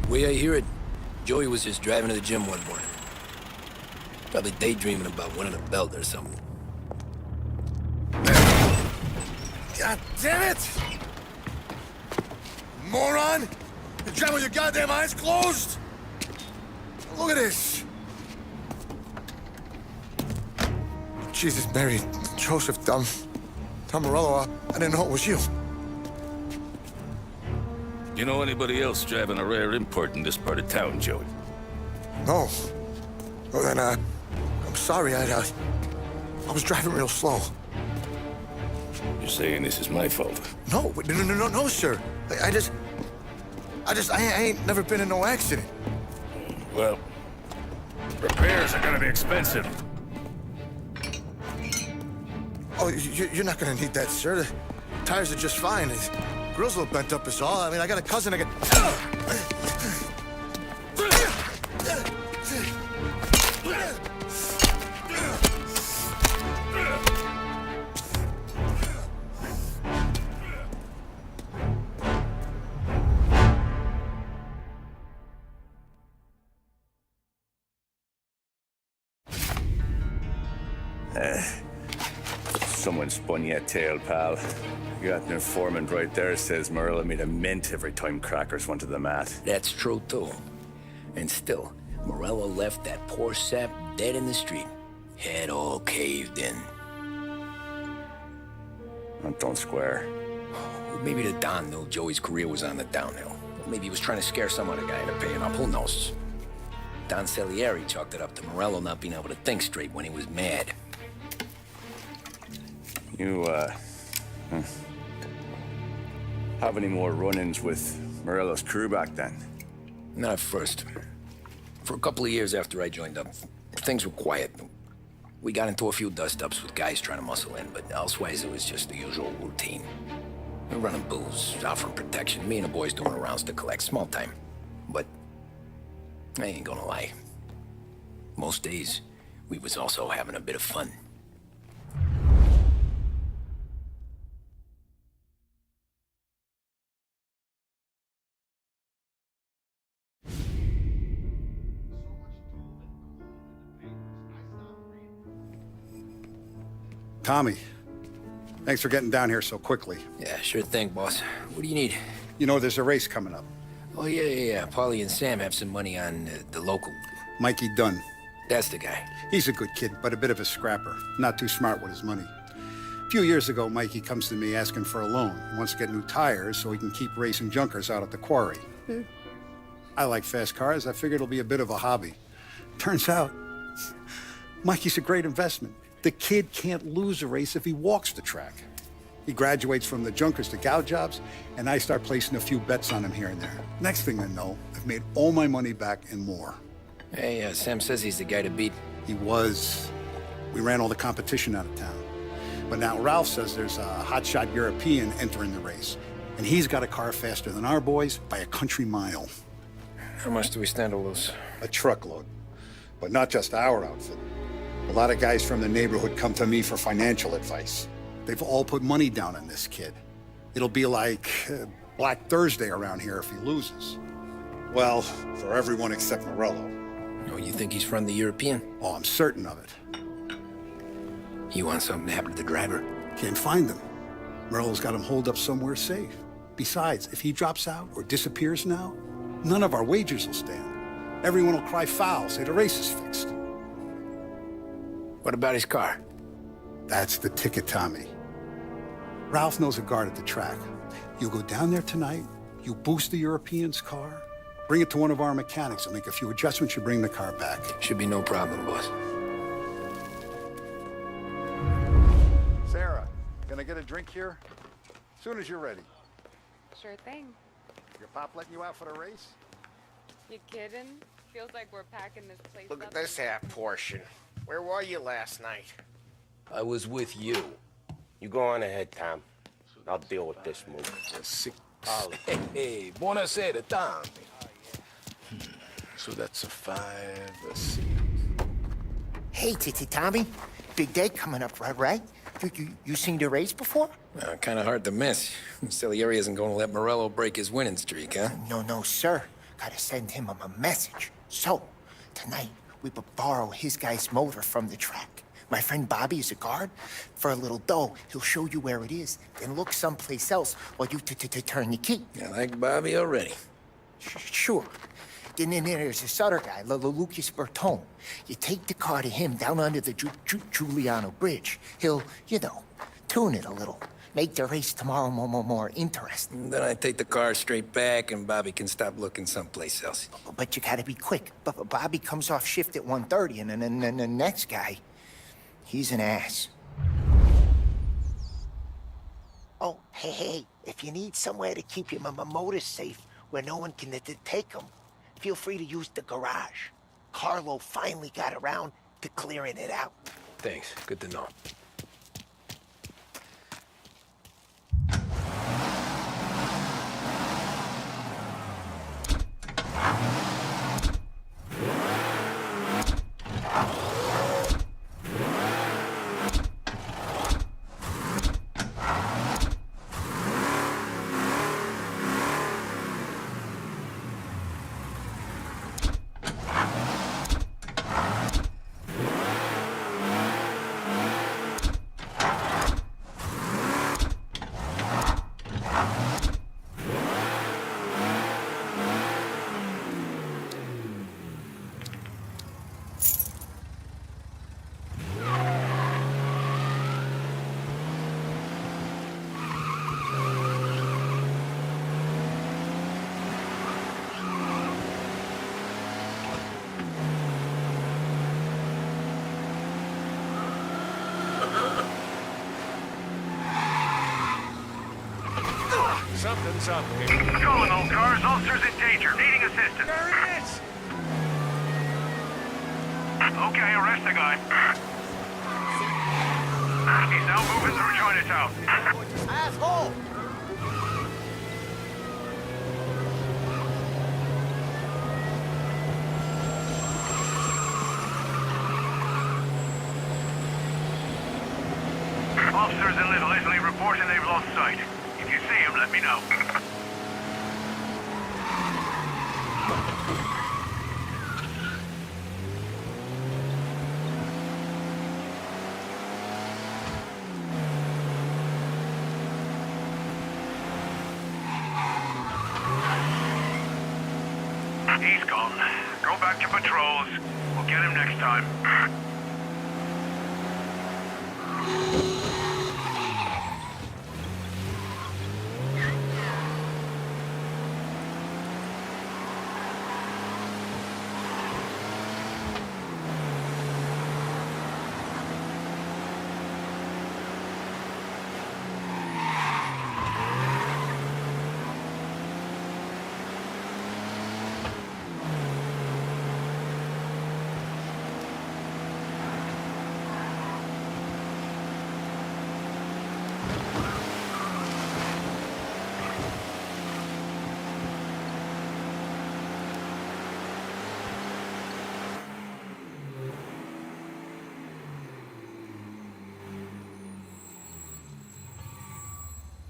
Way I hear it, Joey was just driving to the gym one morning. Probably daydreaming about winning a belt or something. God damn it! Moron! You driving with your goddamn eyes closed? Look at this. Jesus, Mary, Joseph, Tom Morello, I didn't know it was you. You know anybody else driving a rare import in this part of town, Joey? No. Well, then, I'm sorry, I was driving real slow. You're saying this is my fault? No, no, sir. I ain't never been in no accident. Well, repairs are gonna be expensive. Oh, you're not gonna need that, sir. The tires are just fine. The grill's a little bent up is all. I mean, I got a cousin I can... Someone spun you a tail, pal. You got an informant right there says Morello made a mint every time crackers went to the mat. That's true, too. And still, Morello left that poor sap dead in the street. Head all caved in. That don't square. Maybe the Don knew Joey's career was on the downhill. Maybe he was trying to scare some other guy into paying up. Who knows? Don Salieri chalked it up to Morello not being able to think straight when he was mad. You, have any more run-ins with Morello's crew back then? Not at first. For a couple of years after I joined up, things were quiet. We got into a few dust-ups with guys trying to muscle in, but elsewise it was just the usual routine. We're running booze, offering protection, me and the boys doing rounds to collect, small time. But I ain't gonna lie. Most days, we was also having a bit of fun. Tommy, thanks for getting down here so quickly. Yeah, sure thing, boss. What do you need? You know, there's a race coming up. Oh, yeah. Paulie and Sam have some money on the local. Mikey Dunn. That's the guy. He's a good kid, but a bit of a scrapper. Not too smart with his money. A few years ago, Mikey comes to me asking for a loan. He wants to get new tires so he can keep racing junkers out at the quarry. I like fast cars. I figured it'll be a bit of a hobby. Turns out, Mikey's a great investment. The kid can't lose a race if he walks the track. He graduates from the junkers to gal jobs, and I start placing a few bets on him here and there. Next thing I know, I've made all my money back and more. Hey, Sam says he's the guy to beat. He was. We ran all the competition out of town. But now Ralph says there's a hotshot European entering the race, and he's got a car faster than our boys by a country mile. How much do we stand to lose? A truckload. But not just our outfit. A lot of guys from the neighborhood come to me for financial advice. They've all put money down on this kid. It'll be like Black Thursday around here if he loses. Well, for everyone except Morello. Oh, you think he's from the European? Oh, I'm certain of it. You want something to happen to the driver? Can't find him. Morello's got him holed up somewhere safe. Besides, if he drops out or disappears now, none of our wagers will stand. Everyone will cry foul, say the race is fixed. What about his car? That's the ticket, Tommy. Ralph knows a guard at the track. You go down there tonight, you boost the European's car, bring it to one of our mechanics, and make a few adjustments, you bring the car back. Should be no problem, boss. Sarah, gonna get a drink here? As soon as you're ready. Sure thing. Your pop letting you out for the race? You kidding? Feels like we're packing this place Look up. at this half portion. Where were you last night? I was with you. You go on ahead, Tom. I'll deal with this move. Hey, buonasera, Tommy. So that's a 5, a 6. Hey, Tommy. Big day coming up, right? You seen the race before? Kind of hard to miss. Salieri isn't going to let Morello break his winning streak, huh? No, sir. Gotta send him a message. So, tonight, we will borrow his guy's motor from the track. My friend Bobby is a guard. For a little dough, he'll show you where it is, then look someplace else while you turn the key. I like Bobby already. Sure. Then there's this other guy, Lucas Bertone. You take the car to him down under the Giuliano Bridge. He'll, you know, tune it a little. Make the race tomorrow more interesting. Then I take the car straight back and Bobby can stop looking someplace else. But you gotta be quick. But Bobby comes off shift at 1:30, and then the next guy, he's an ass. Oh, hey, if you need somewhere to keep your motor safe where no one can take them, feel free to use the garage. Carlo finally got around to clearing it out. Thanks. Good to know. Something's up here. Calling all cars, officers in danger, needing assistance. There he is! Okay, arrest the guy. He's now moving through Chinatown. Asshole! Officers in Little Italy reporting they've lost sight. If you see him, let me know. He's gone. Go back to patrols. We'll get him next time.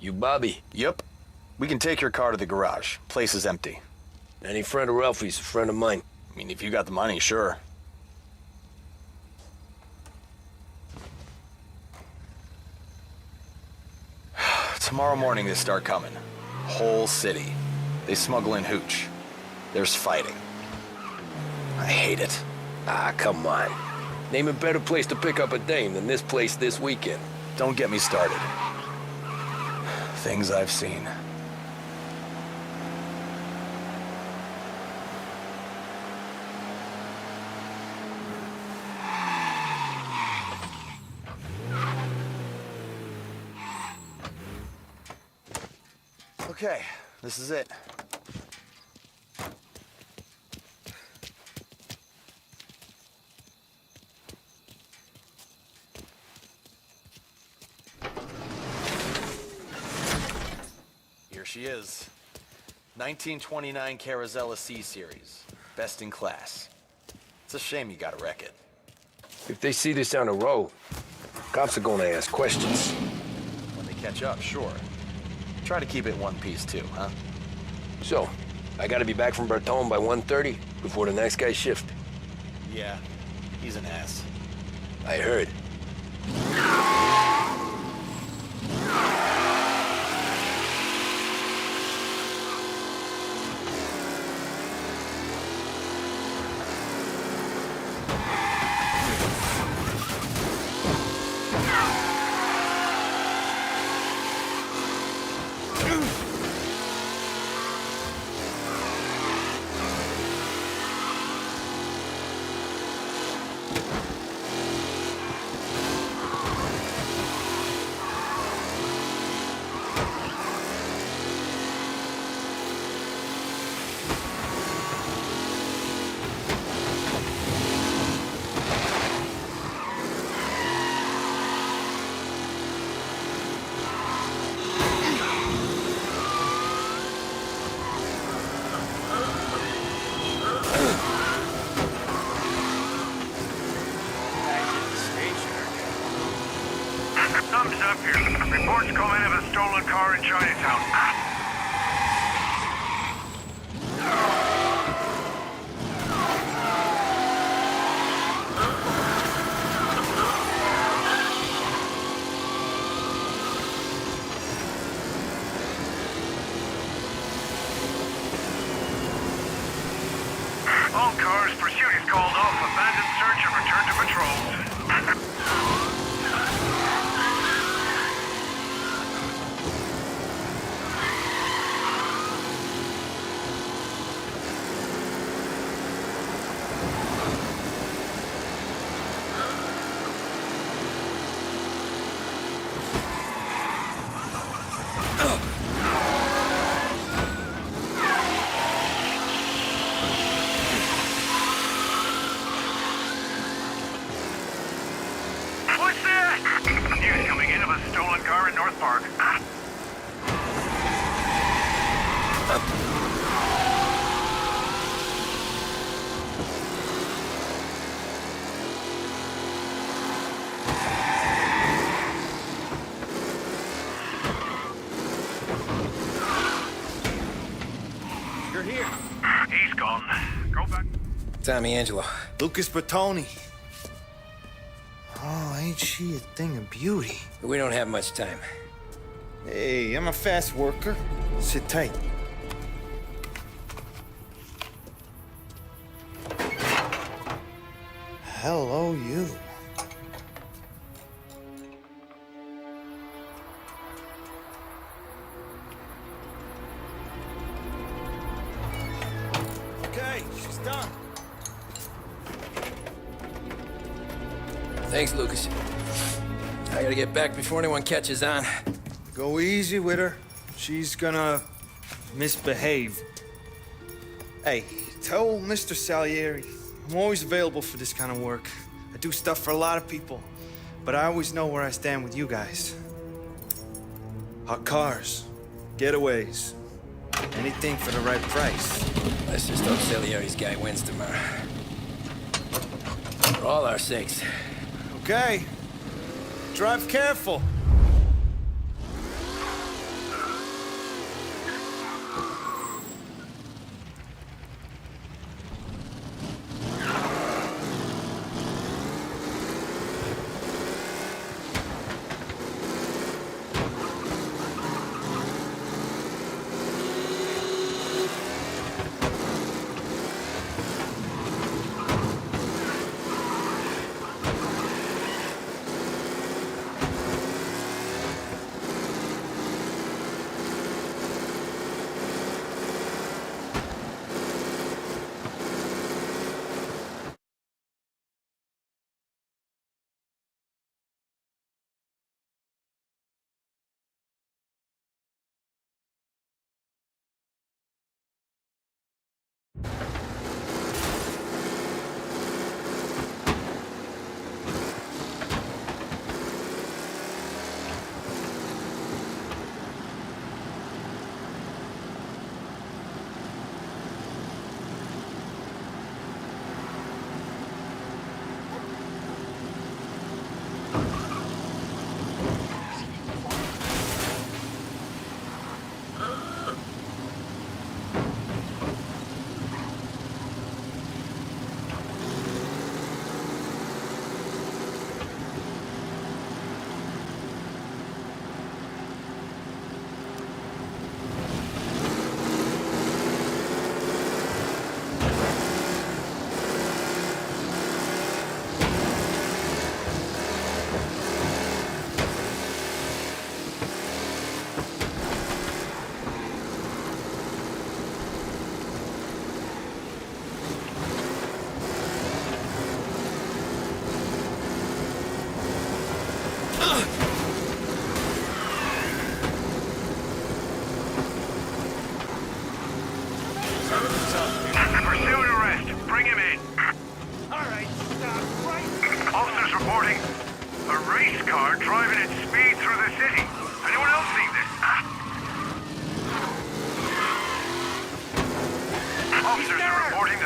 You Bobby? Yep. We can take your car to the garage. Place is empty. Any friend of Ralphie's a friend of mine. I mean, if you got the money, sure. Tomorrow morning they start coming. Whole city. They smuggle in hooch. There's fighting. I hate it. Ah, come on. Name a better place to pick up a dame than this place this weekend. Don't get me started. Things I've seen. Okay, this is it. Here she is. 1929 Carazella C-Series. Best in class. It's a shame you gotta wreck it. If they see this on the road, cops are gonna ask questions. When they catch up, sure. Try to keep it one piece too, huh? So, I gotta be back from Bertone by 1:30 before the next guy shift. Yeah, he's an ass. I heard. up here. Reports come in of a stolen car in Chinatown. All cars, pursuit is called off. Abandon search and return to patrols. What's that? News coming in of a stolen car in North Park. You're here. He's gone. Go back. Tommy Angelo. Lucas Bertoni. Oh, ain't she a thing of beauty? We don't have much time. Hey, I'm a fast worker. Sit tight. Hello, you. Okay, she's done. Thanks, Lucas. I gotta get back before anyone catches on. Go easy with her. She's gonna misbehave. Hey, tell Mr. Salieri I'm always available for this kind of work. I do stuff for a lot of people, but I always know where I stand with you guys. Hot cars, getaways, anything for the right price. Let's just hope Salieri's guy wins tomorrow. For all our sakes. Okay. Drive careful.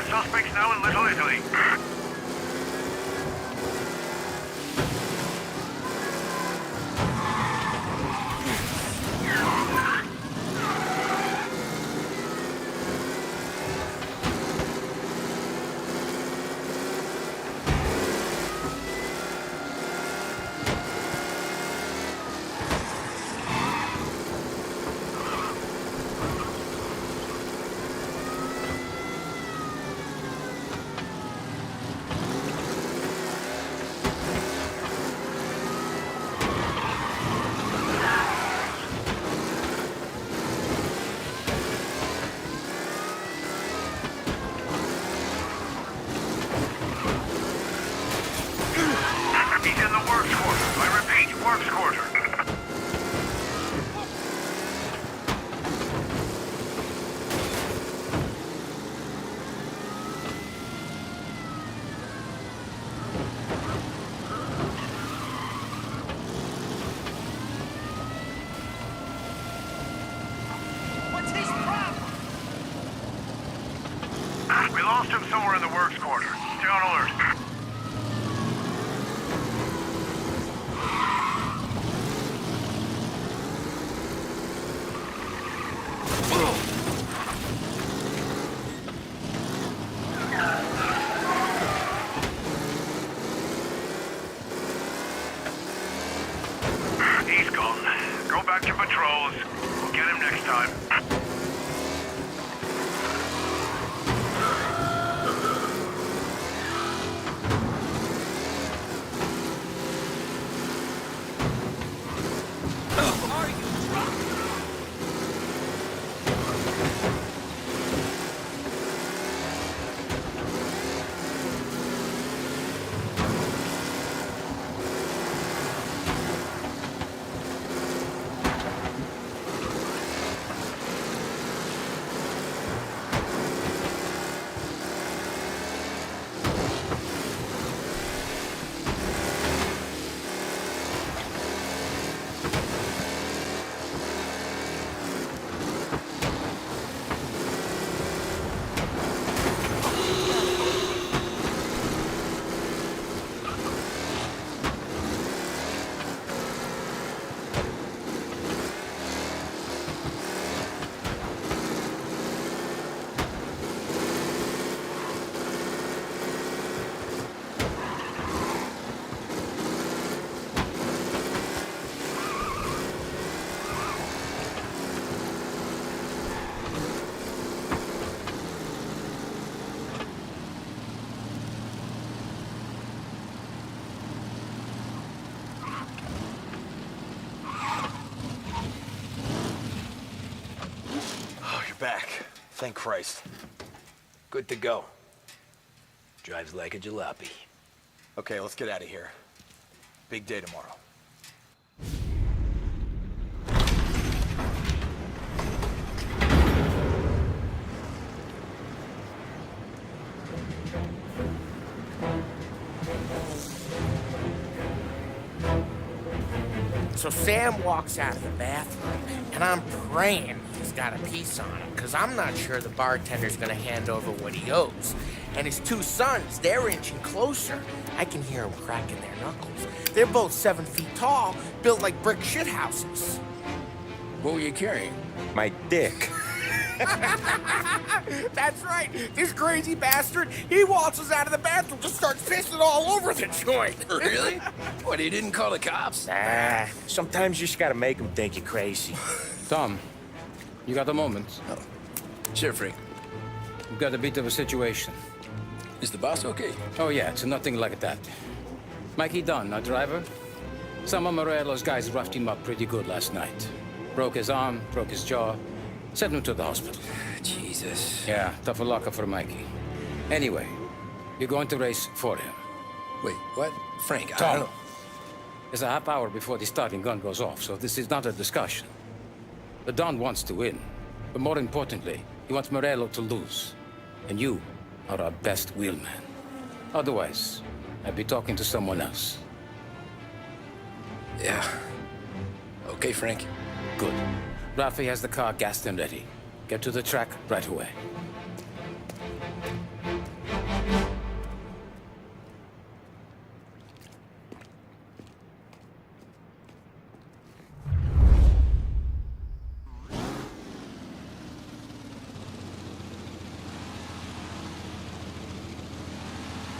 Suspects now in Little Italy. works quarter. What's his problem? We lost him somewhere in the works quarter. Stay on alert. He's gone. Go back to patrols. We'll get him next time. Are you drunk? Oh, you're back. Thank Christ. Good to go. Drives like a jalopy. Okay, let's get out of here. Big day tomorrow. So Sam walks out of the bathroom, and I'm praying he's got a piece on him, because I'm not sure the bartender's gonna hand over what he owes. And his two sons, they're inching closer. I can hear them cracking their knuckles. They're both 7 feet tall, built like brick shithouses. What were you carrying? My dick. That's right. This crazy bastard, he waltzes out of the bathroom, just starts pissing all over the joint. Really? What, he didn't call the cops? Nah, sometimes you just gotta make them think you're crazy. Tom, you got a moment? Oh. Sure, Frank. We've got a bit of a situation. Is the boss okay? Oh, yeah, it's nothing like that. Mikey Dunn, our driver. Some of Morello's guys roughed him up pretty good last night. Broke his arm, broke his jaw. Sent him to the hospital. Jesus. Yeah, tough luck for Mikey. Anyway, you're going to race for him. Wait, what? Frank, I Tom, don't know. there's a half hour before the starting gun goes off, so this is not a discussion. The Don wants to win, but more importantly, he wants Morello to lose. And you are our best wheelman. Otherwise, I'd be talking to someone else. Yeah. Okay, Frank. Good. Rafi has the car gassed and ready. Get to the track right away.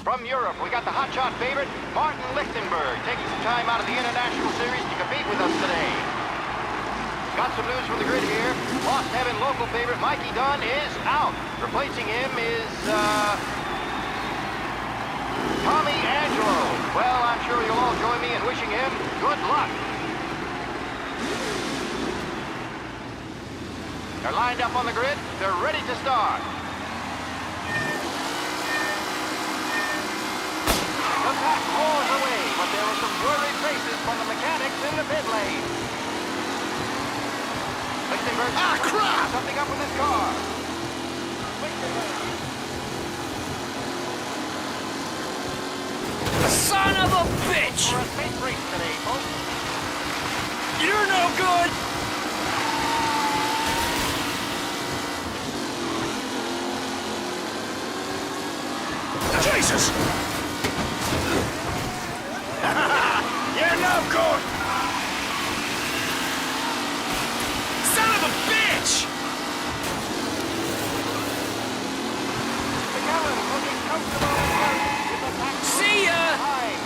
From Europe, we got the hotshot favorite, Martin Lichtenberg, taking some time out of the International Series to compete with us today. Got some news from the grid here. Lost Heaven local favorite Mikey Dunn is out. Replacing him is, Tommy Angelo. Well, I'm sure you'll all join me in wishing him good luck. They're lined up on the grid. They're ready to start. The pack roars away, but there were some worried faces from the mechanics in something up with his car. Son of a bitch! For a safe race today, folks. You're no good! Jesus! You're no good! Son of a bitch! McAllen looking comfortable and hurt with the back See ya! behind.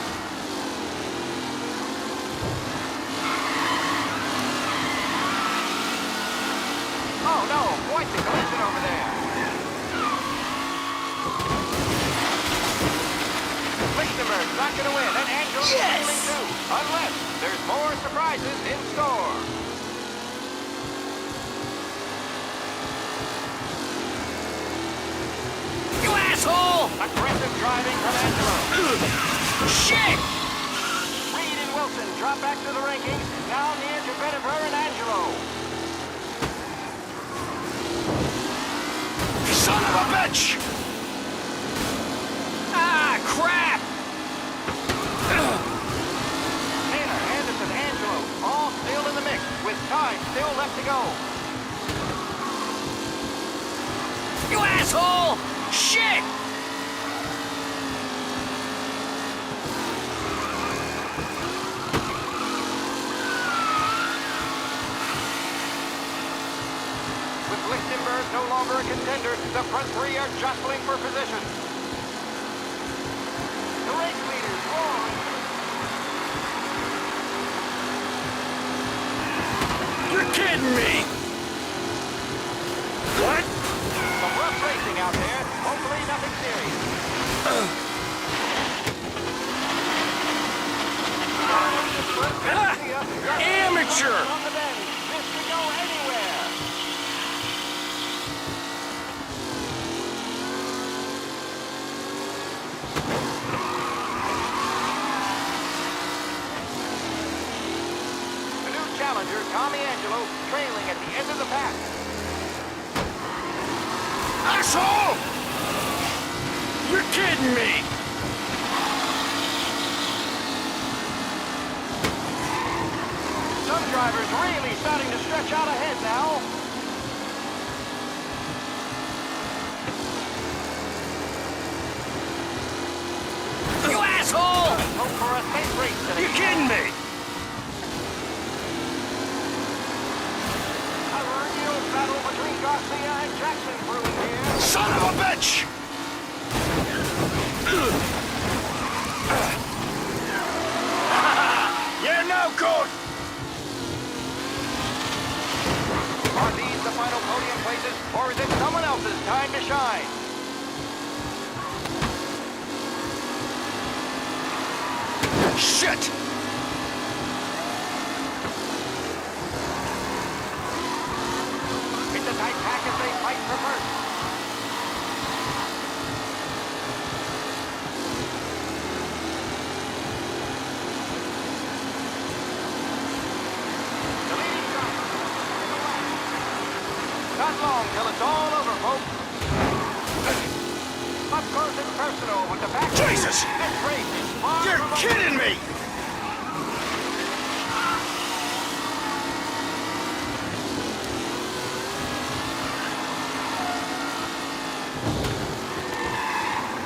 Oh no, quite the collision over there. Lichtenberg's not going to win, and Angel's failing too, unless there's more surprises in store. You asshole! Aggressive driving from Angelo. Shit! Reed and Wilson drop back to the rankings, now near to Bennifer and Angelo. Son of a bitch! Ah, crap! Taylor, Anderson, Angelo, all still in the mix, with time still left to go. You asshole! Shit! With Lichtenberg no longer a contender, the front three are jostling for position. The race leaders roaring. You're kidding me! What? Some rough racing out there. Hopefully nothing serious. Amateur! On the bend. This could go anywhere. The new challenger, Tommy Angelo, trailing at the end of the pack. Asshole! You're kidding me! Some drivers really starting to stretch out ahead now. You asshole! Hope for a safe race today. You kidding me? A real battle between Garcia and Jackson brewing here. Son of a bitch! You're no good! Are these the final podium places, or is it someone else's time to shine? Shit! It's a tight pack as they fight for first. The leading driver. Not long till it's all over, folks. Up close and personal with the back. Jesus! This race is far You're from over. kidding me!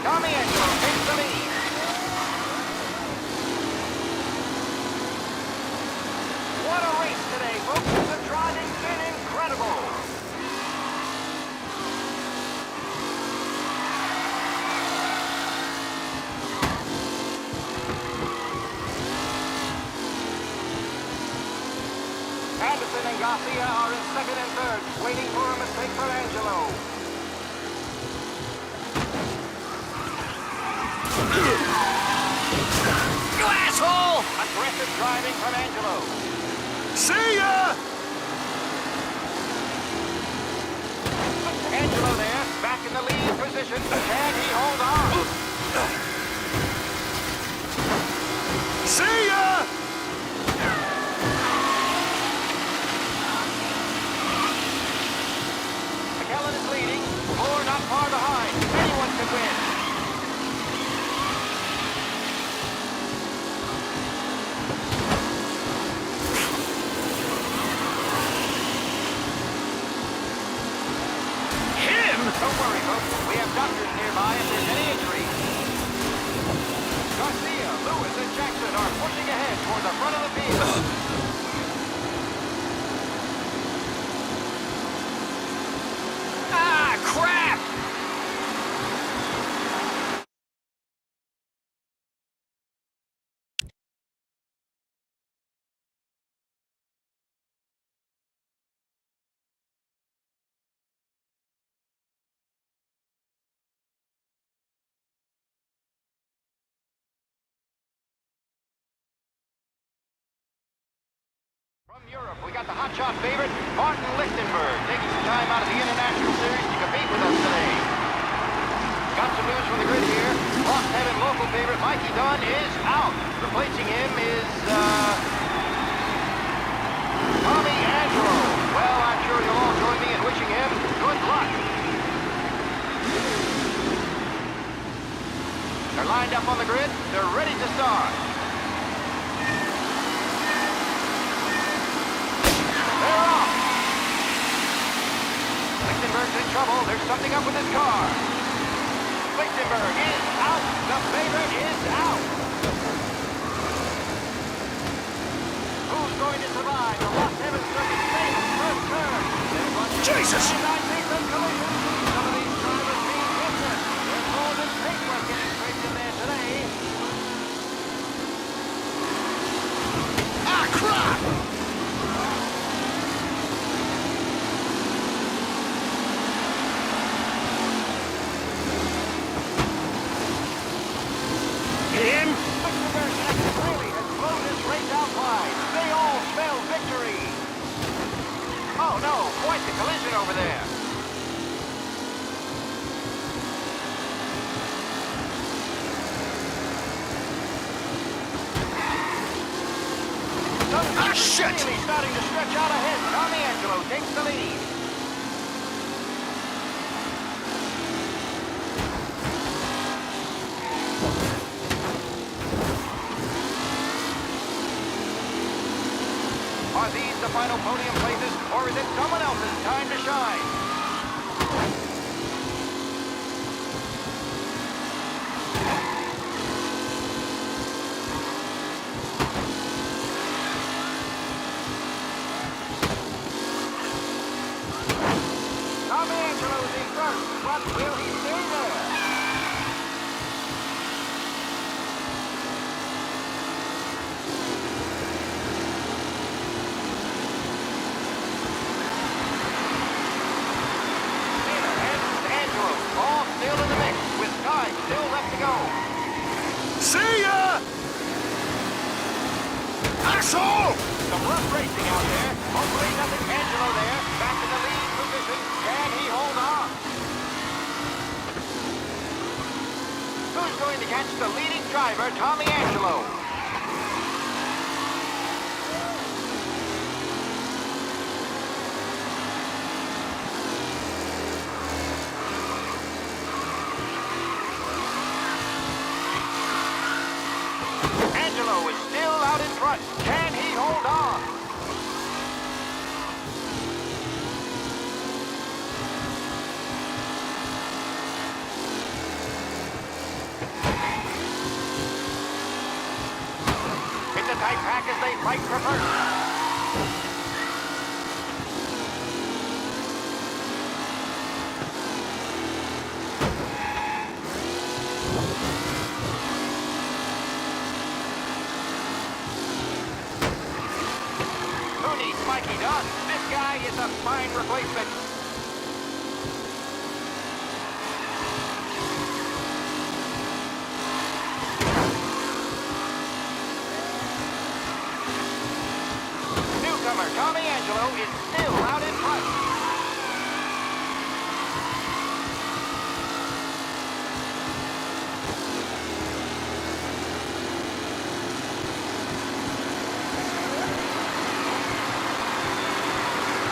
Tommy Angelo takes the lead. What a race today, folks. The driving's been incredible. Anderson and Garcia are in second and third, waiting for a mistake for Angelo. You asshole! Aggressive driving from Angelo. See ya! Angelo there, back in the lead position. Can he hold on? See ya! toward the front of the field. Ah, crap! From Europe, we got the hotshot favorite, Martin Lichtenberg, taking some time out of the International Series to compete with us today. Got some news from the grid here. Lost Heaven local favorite, Mikey Dunn, is out. Replacing him is, Tommy Angelo. Well, I'm sure you'll all join me in wishing him good luck. They're lined up on the grid. They're ready to start. They're off. Lichtenberg's in trouble. There's something up with his car. Lichtenberg is out. The favorite is out. Who's going to survive the Lost Heaven Circuit famous first turn? Jesus! Some of these drivers being business. There's more than paintwork getting scraped in there today. Ah, crap! Him? Lichtenberg really has blown this race out wide. They all spell victory. Oh no, quite the collision over there. Shit! Really starting to stretch out ahead. Tommy Angelo takes the lead. Are these the final podium places, or is it someone else's time to shine? Tommy Angelo's in front, but will he stay there? All still in the mix, with time still left to go. See ya! Asshole! Some rough racing out there. Hopefully nothing. Angelo there, back in the lead position. Can he hold on? Who's going to catch the leading driver, Tommy Angelo? Angelo is still out in front. Can he hold on? It's a tight pack as they fight for first. Who needs Mikey Dunn? This guy is a fine replacement. Newcomer Tommy Angelo is still out in front.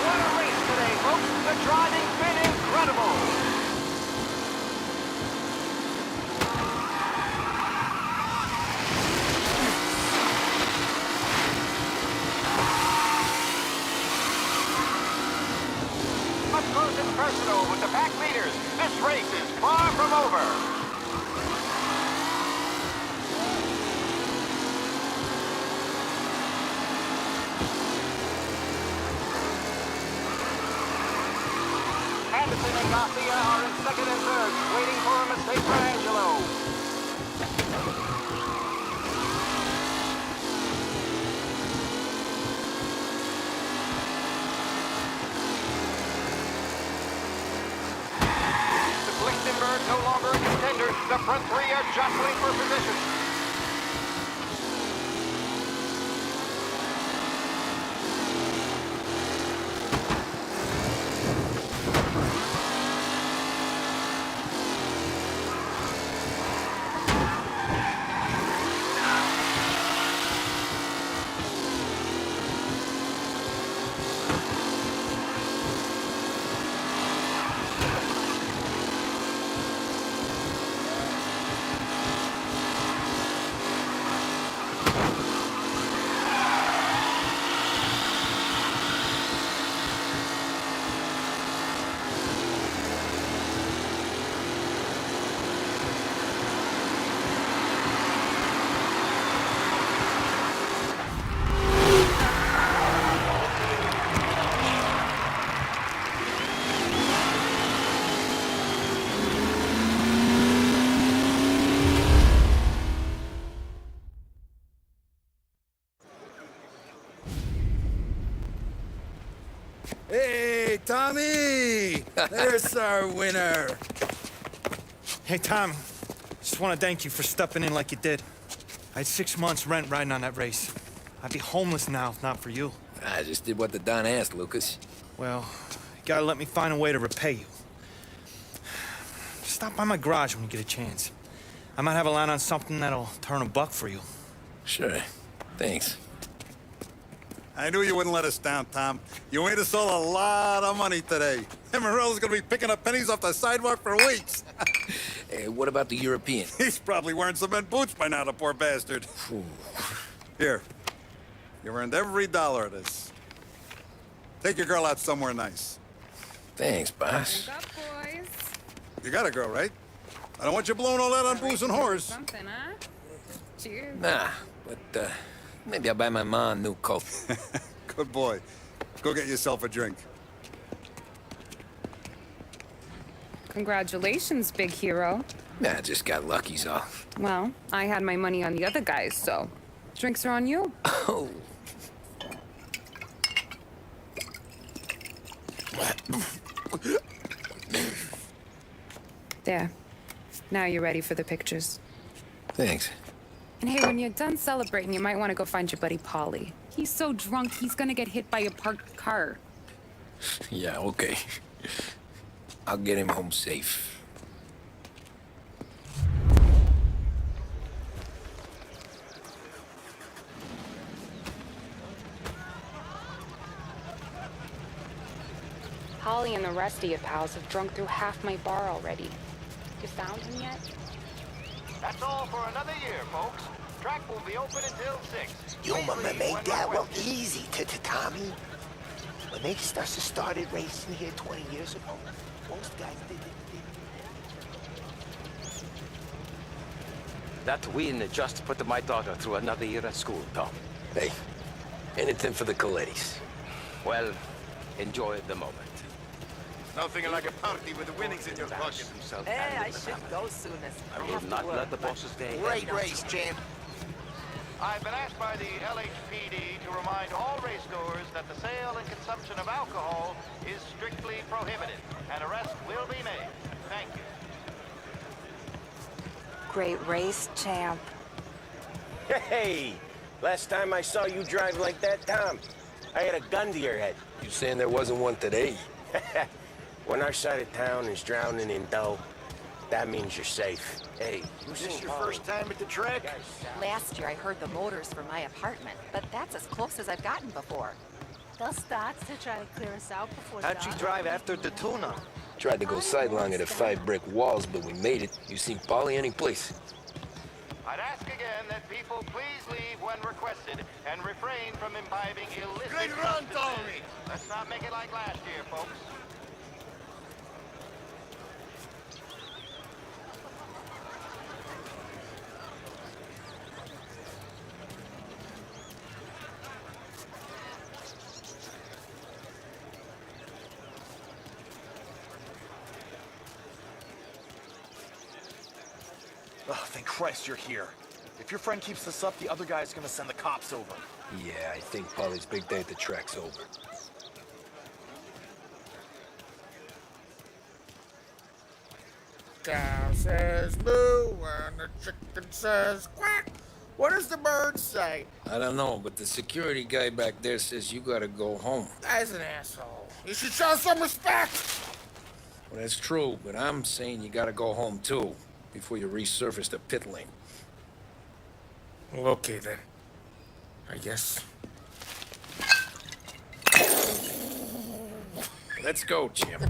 What a race today, folks. The driving's been incredible. Up close and personal with the pack leaders. This race is far from over. Mafia are in second and third, waiting for a mistake for Angelo. Lichtenberg no longer a contender. The front three are jostling for position. Hey, Tommy! There's our winner. Hey, Tom. Just want to thank you for stepping in like you did. I had 6 months rent riding on that race. I'd be homeless now if not for you. I just did what the Don asked, Lucas. Well, you gotta let me find a way to repay you. Stop by my garage when you get a chance. I might have a line on something that'll turn $1 for you. Sure. Thanks. I knew you wouldn't let us down, Tom. You made us all a lot of money today. Emerald's gonna be picking up pennies off the sidewalk for weeks. Hey, what about the European? He's probably wearing cement boots by now, the poor bastard. Here. You earned every dollar of this. Take your girl out somewhere nice. Thanks, boss. Wake up, boys. You got a girl, right? I don't want you blowing all that on booze and whores. Something, huh? Cheers. Nah, but, maybe I'll buy my mom a new coat. Good boy. Go get yourself a drink. Congratulations, big hero. Nah, I just got lucky's off. Well, I had my money on the other guys, so drinks are on you. Oh. There. Now you're ready for the pictures. Thanks. And hey, when you're done celebrating, you might want to go find your buddy Paulie. He's so drunk, he's gonna get hit by a parked car. Yeah, okay. I'll get him home safe. Holly and the rest of you pals have drunk through half my bar already. You found him yet? That's all for another year, folks. Track will be open until 6. You mama made that well easy to Tommy. When they started racing here 20 years ago, most guys did it. That win just put my daughter through another year at school, Tom. Hey, anything for the Colettis. Well, enjoy the moment. Nothing like a party with the winnings in your pocket. Hey, I should go soonest. I will not let the bosses stay. Great race, champ. I've been asked by the LHPD to remind all racegoers that the sale and consumption of alcohol is strictly prohibited. An arrest will be made. Thank you. Great race, champ. Hey! Last time I saw you drive like that, Tom, I had a gun to your head. You saying there wasn't one today? When our side of town is drowning in dough, that means you're safe. Hey, Is this your first time at the track? Last year I heard the motors from my apartment, but that's as close as I've gotten before. They'll start to try to clear us out before How'd you dark. drive after the tuna? Tried to go sidelong at the 5 brick walls, but we made it. You seen Polly any place? I'd ask again that people please leave when requested and refrain from imbibing illicit Great run, substances. Tommy! Let's not make it like last year, folks. Oh, thank Christ you're here. If your friend keeps this up, the other guy's gonna send the cops over. Yeah, I think Polly's big day at the track's over. Cow says moo and the chicken says quack. What does the bird say? I don't know, but the security guy back there says you gotta go home. Guy's an asshole. You should show some respect. Well, that's true, but I'm saying you gotta go home too, before you resurface the pit lane. Well, okay then. I guess. Let's go, Jim.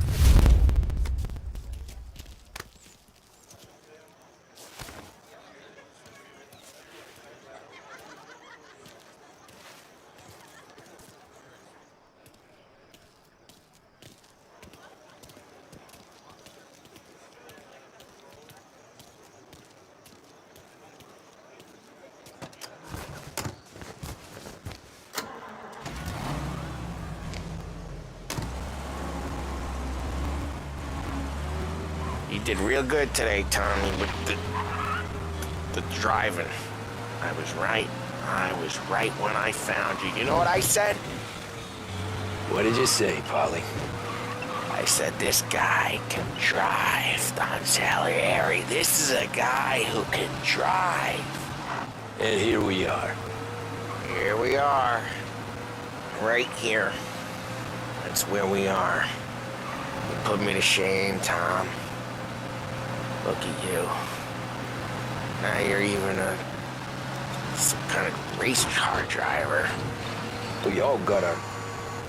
You did real good today, Tommy, with the driving. I was right. I was right when I found you. You know what I said? What did you say, Polly? I said this guy can drive, Don Salieri. This is a guy who can drive. And here we are. Here we are. Right here. That's where we are. You put me to shame, Tom. Look at you. Now you're even some kind of race car driver. We all got our...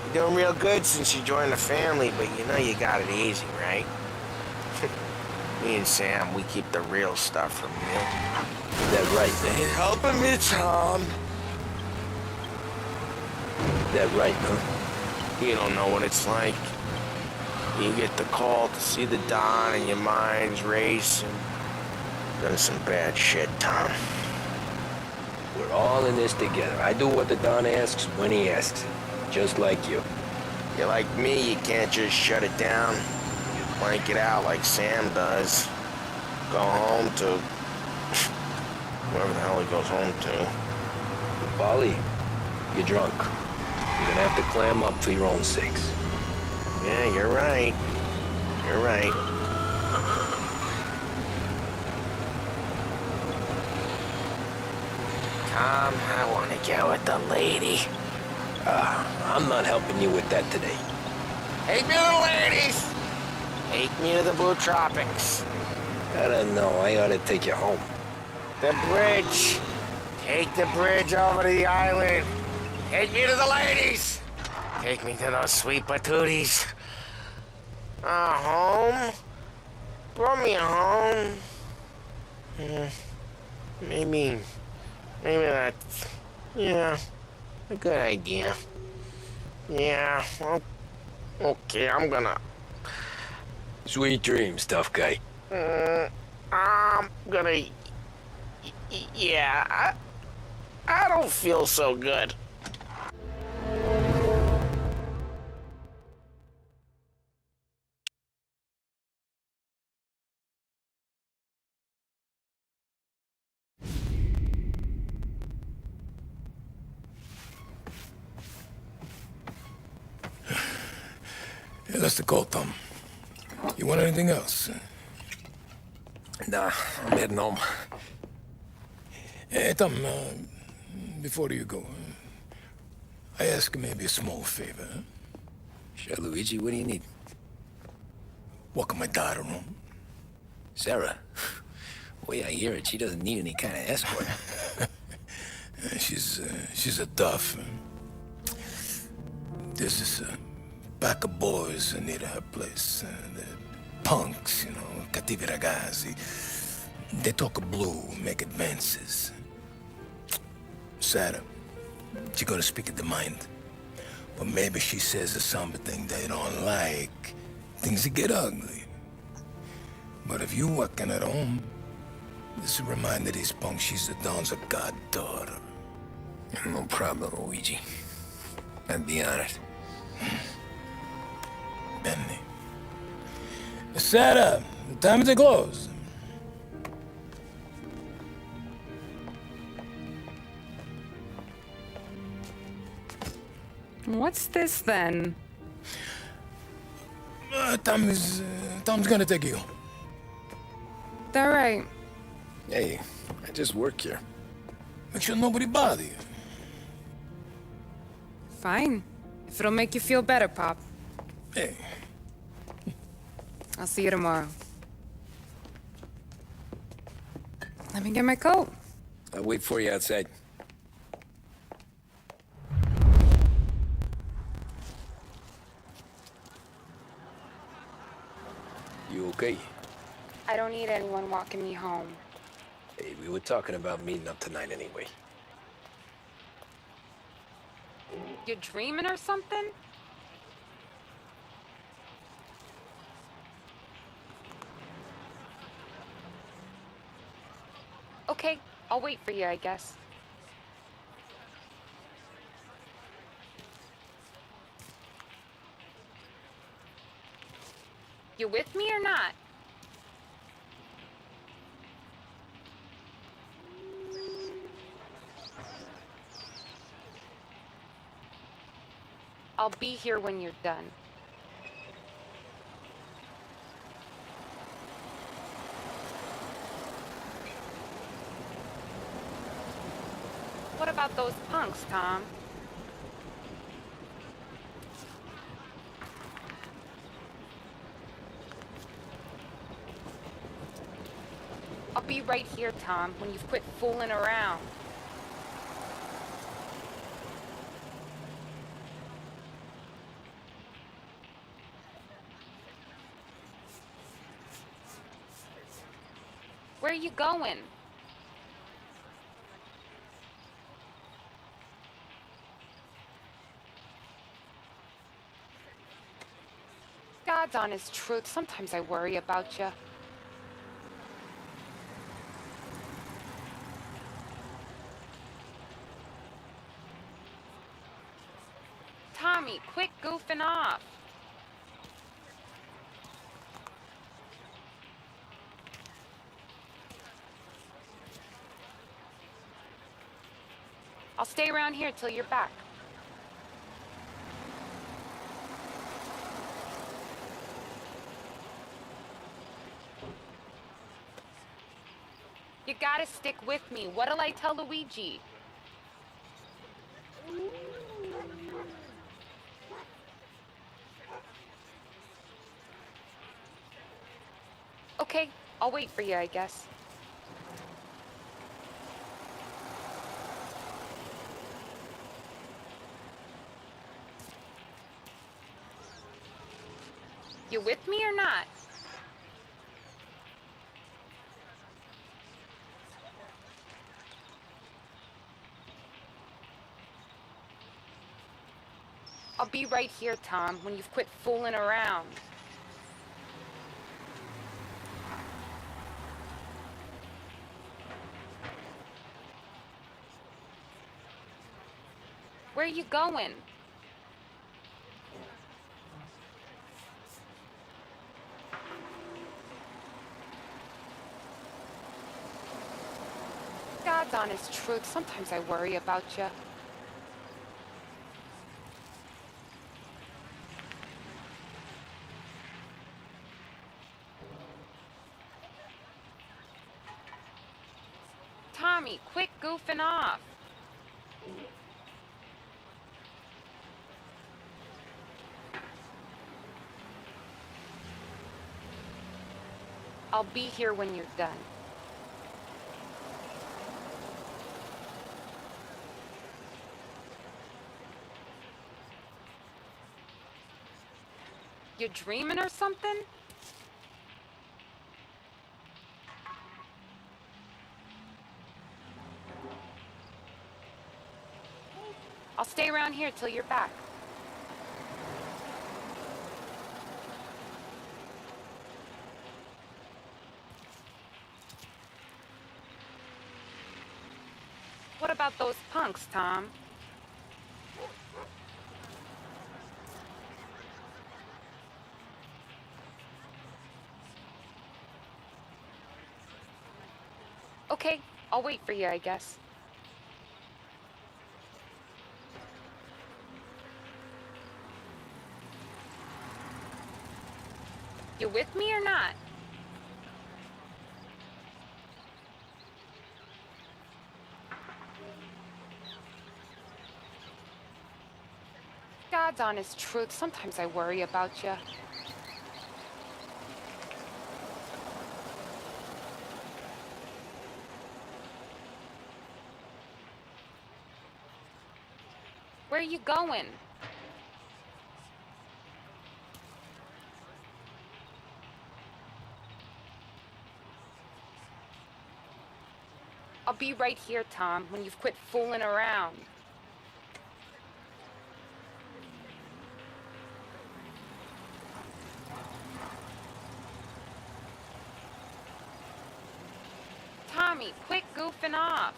You're doing real good since you joined the family, but you know you got it easy, right? Me and Sam, we keep the real stuff from you. That right, man? You're helping me, Tom. That right, huh? You don't know what it's like. You get the call to see the Don and your mind's racing. Done some bad shit, Tom. We're all in this together. I do what the Don asks when he asks it. Just like you. You're like me, you can't just shut it down. You blank it out like Sam does. Go home to... wherever the hell he goes home to. Polly, you're drunk. You're gonna have to clam up for your own sakes. Yeah, you're right. You're right. Tom, I want to get with the lady. I'm not helping you with that today. Take me to the ladies! Take me to the Blue Tropics. I don't know. I ought to take you home. The bridge. Take the bridge over to the island. Take me to the ladies. Take me to those sweet patooties. Home? Brought me home. Maybe that's, yeah, a good idea. Yeah, well, okay, I'm gonna... Sweet dreams, tough guy. I'm gonna... Yeah, I don't feel so good. Yeah, that's the call, Tom. You want anything else? Nah, I'm heading home. Hey, Tom, before you go, I ask maybe a small favor. Sure, Luigi, what do you need? Walk my daughter home. Sarah? The way I hear it, she doesn't need any kind of escort. She's a tough. There's this pack of boys near her place. The punks, you know, cattivi ragazzi. They talk blue, make advances. Sarah, she gonna speak at the mind. But maybe she says something they don't like. Things get ugly. But if you working at home, this will remind these punks she's the Don's a goddaughter. No problem, Luigi. I'd be honored. Benny. Sarah, time to close. What's this then? Tom's gonna take you. All right. Hey, I just work here. Make sure nobody bother you. Fine. If it'll make you feel better, Pop. Hey. I'll see you tomorrow. Let me get my coat. I'll wait for you outside. You okay? I don't need anyone walking me home. Hey, we were talking about meeting up tonight anyway. You dreaming or something? Okay, I'll wait for you, I guess. You with me or not? I'll be here when you're done. What about those punks, Tom? I'll be right here, Tom, when you've quit fooling around. Where are you going? God's honest truth, sometimes I worry about you. Tommy, quit goofing off. I'll stay around here till you're back. You gotta stick with me. What'll I tell Luigi? Okay, I'll wait for you, I guess. You with me or not? I'll be right here, Tom, when you've quit fooling around. Where are you going? God's honest truth, sometimes I worry about you. Tommy, quit goofing off. I'll be here when you're done. You dreaming or something? I'll stay around here till you're back. What about those punks, Tom? Okay, I'll wait for you, I guess. You with me or not? God's honest truth, sometimes I worry about you. Where are you going? I'll be right here, Tom, when you've quit fooling around. Tommy, quit goofing off.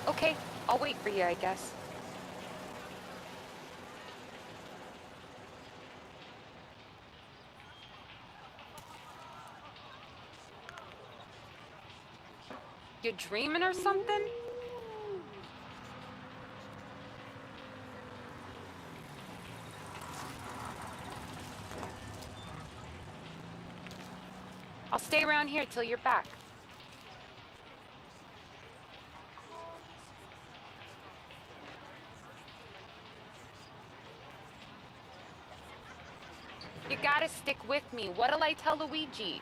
Okay, I'll wait for you, I guess. You dreaming or something? I'll stay around here till you're back. You gotta stick with me. What'll I tell Luigi?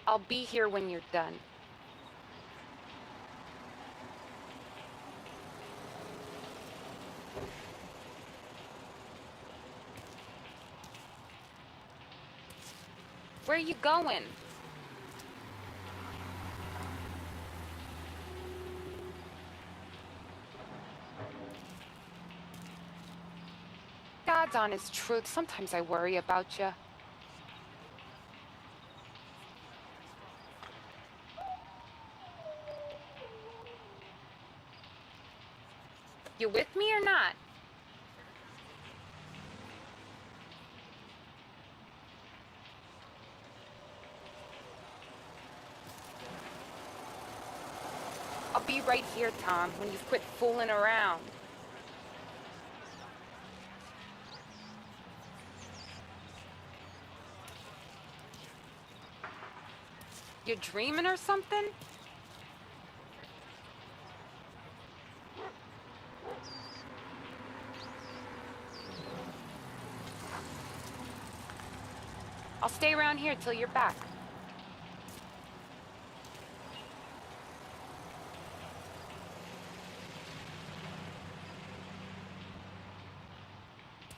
I'll be here when you're done. Where are you going? God's honest truth, sometimes I worry about you. You with me or not? I'll be right here, Tom, when you've quit fooling around. You dreaming or something? I'll stay around here till you're back.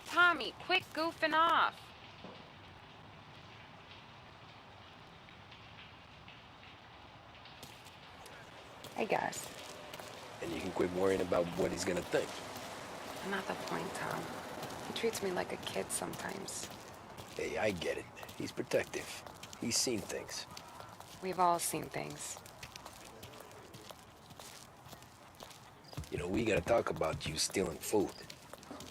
Tommy, quit goofing off. I guess. And you can quit worrying about what he's gonna think. Not the point, Tom. He treats me like a kid sometimes. Hey, I get it. He's protective. He's seen things. We've all seen things. You know, we gotta talk about you stealing food.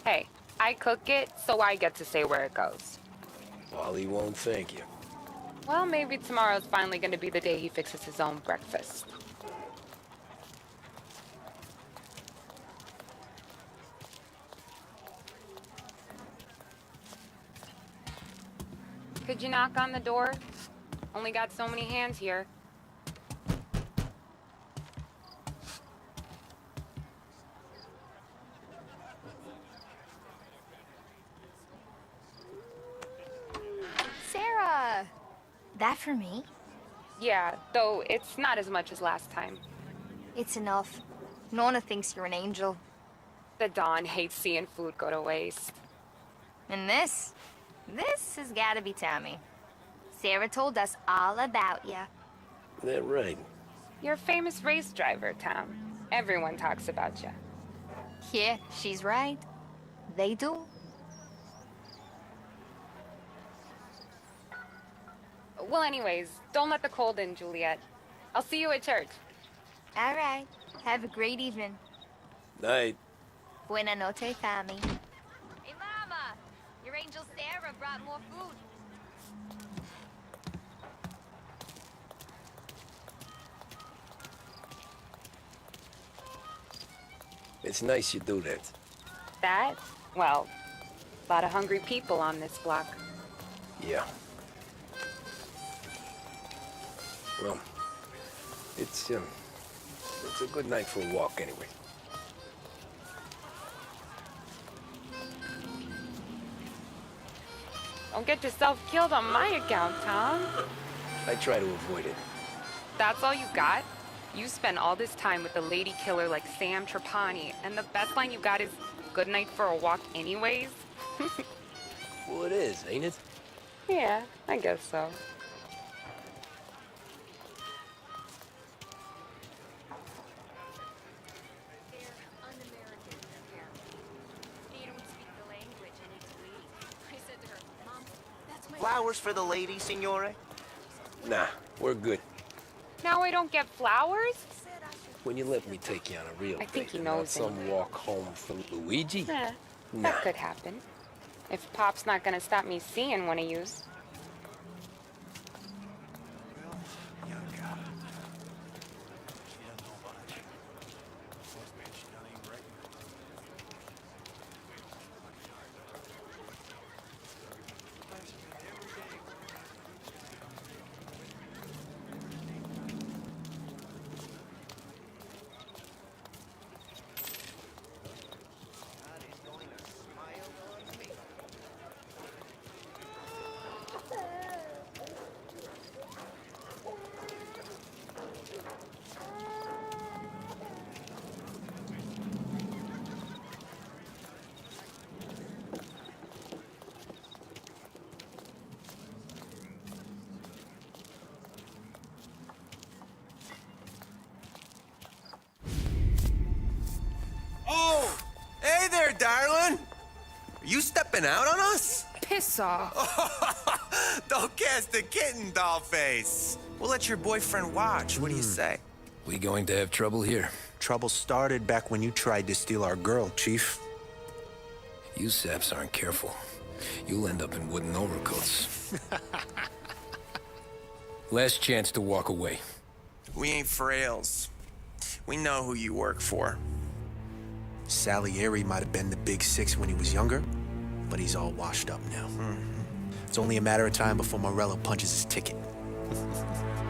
Hey, I cook it, so I get to say where it goes. Wally won't thank you. Well, maybe tomorrow's finally gonna be the day he fixes his own breakfast. Could you knock on the door? Only got so many hands here. Sarah! That for me? Yeah, though it's not as much as last time. It's enough. Nona thinks you're an angel. The Don hates seeing food go to waste. And this has gotta be Tommy. Sarah told us all about you. That right? You're a famous race driver, Tom. Everyone talks about you. Yeah, she's right. They do. Well, anyways, don't let the cold in, Juliet. I'll see you at church. All right. Have a great evening. Night. Buena noche, Tommy. Hey, Mama! Angel Sarah brought more food. It's nice you do that. That? Well, a lot of hungry people on this block. Yeah. Well, it's a good night for a walk anyway. Don't get yourself killed on my account, Tom. I try to avoid it. That's all you got? You spend all this time with a lady killer like Sam Trapani, and the best line you got is, "Good night for a walk anyways"? Well, it is, ain't it? Yeah, I guess so. Flowers for the lady, signore? Nah, we're good. Now I don't get flowers? When you let me take you on a real I think date, he not knows some anyway. walk home from Luigi. Yeah, Nah. that could happen. If Pop's not gonna stop me seeing one of yous. Oh! Hey there, darling! Are you stepping out on us? Piss off. Don't cast the kitten, dollface. We'll let your boyfriend watch. What do you say? We going to have trouble here. Trouble started back when you tried to steal our girl, Chief. You saps aren't careful. You'll end up in wooden overcoats. Last chance to walk away. We ain't frails. We know who you work for. Salieri might have been the big six when he was younger, but he's all washed up now. It's only a matter of time before Morello punches his ticket.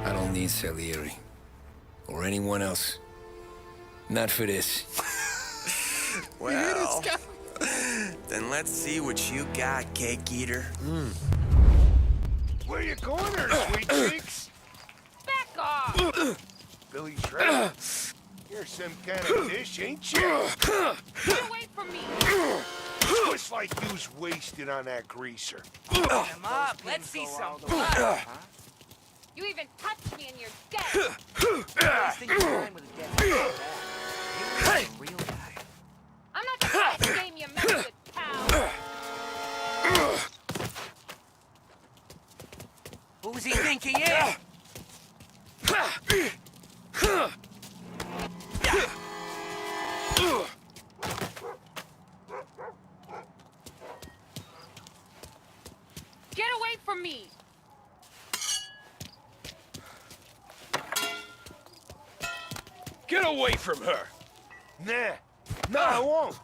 I don't need Salieri. Or anyone else. Not for this. Well, then let's see what you got, cake eater. Where you going there, sweet cheeks? Back off! Billy Trevor? You're some kind of dish, ain't you? Get away from me! Looks like you's wasted on that greaser. Come up, let's see some blood. You even touched me and you're dead! Wasting your time with a dead man. You're a real guy. I'm not the kind of game you mess with, pal! Who's he think he is? Get away from me! Get away from her! Nah, no, I won't.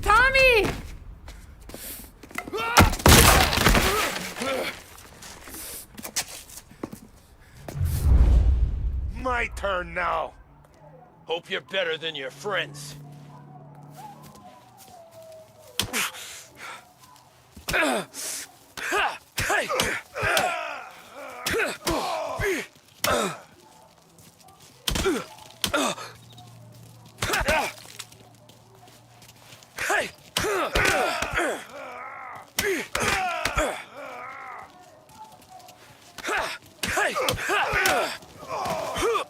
Tommy! My turn now. Hope you're better than your friends.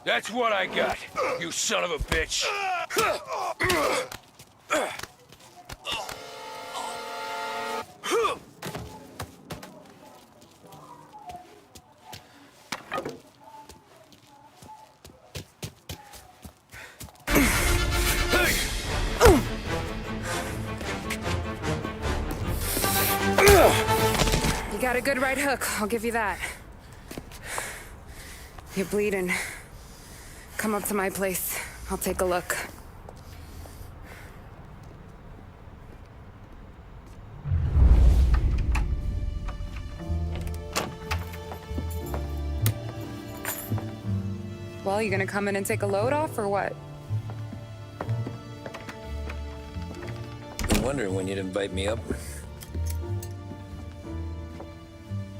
That's what I got, you son of a bitch. got a good right hook, I'll give you that. You're bleeding. Come up to my place. I'll take a look. Well, you gonna come in and take a load off, or what? Been wondering when you'd invite me up.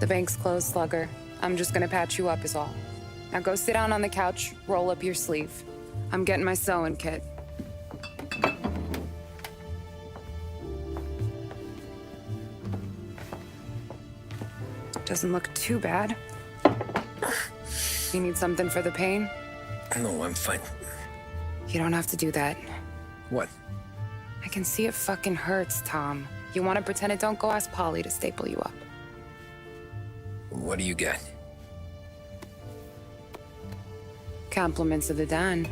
The bank's closed, Slugger. I'm just gonna patch you up is all. Now go sit down on the couch, roll up your sleeve. I'm getting my sewing kit. Doesn't look too bad. You need something for the pain? No, I'm fine. You don't have to do that. What? I can see it fucking hurts, Tom. You want to pretend it don't? Go ask Polly to staple you up. What do you got? Compliments of the Don.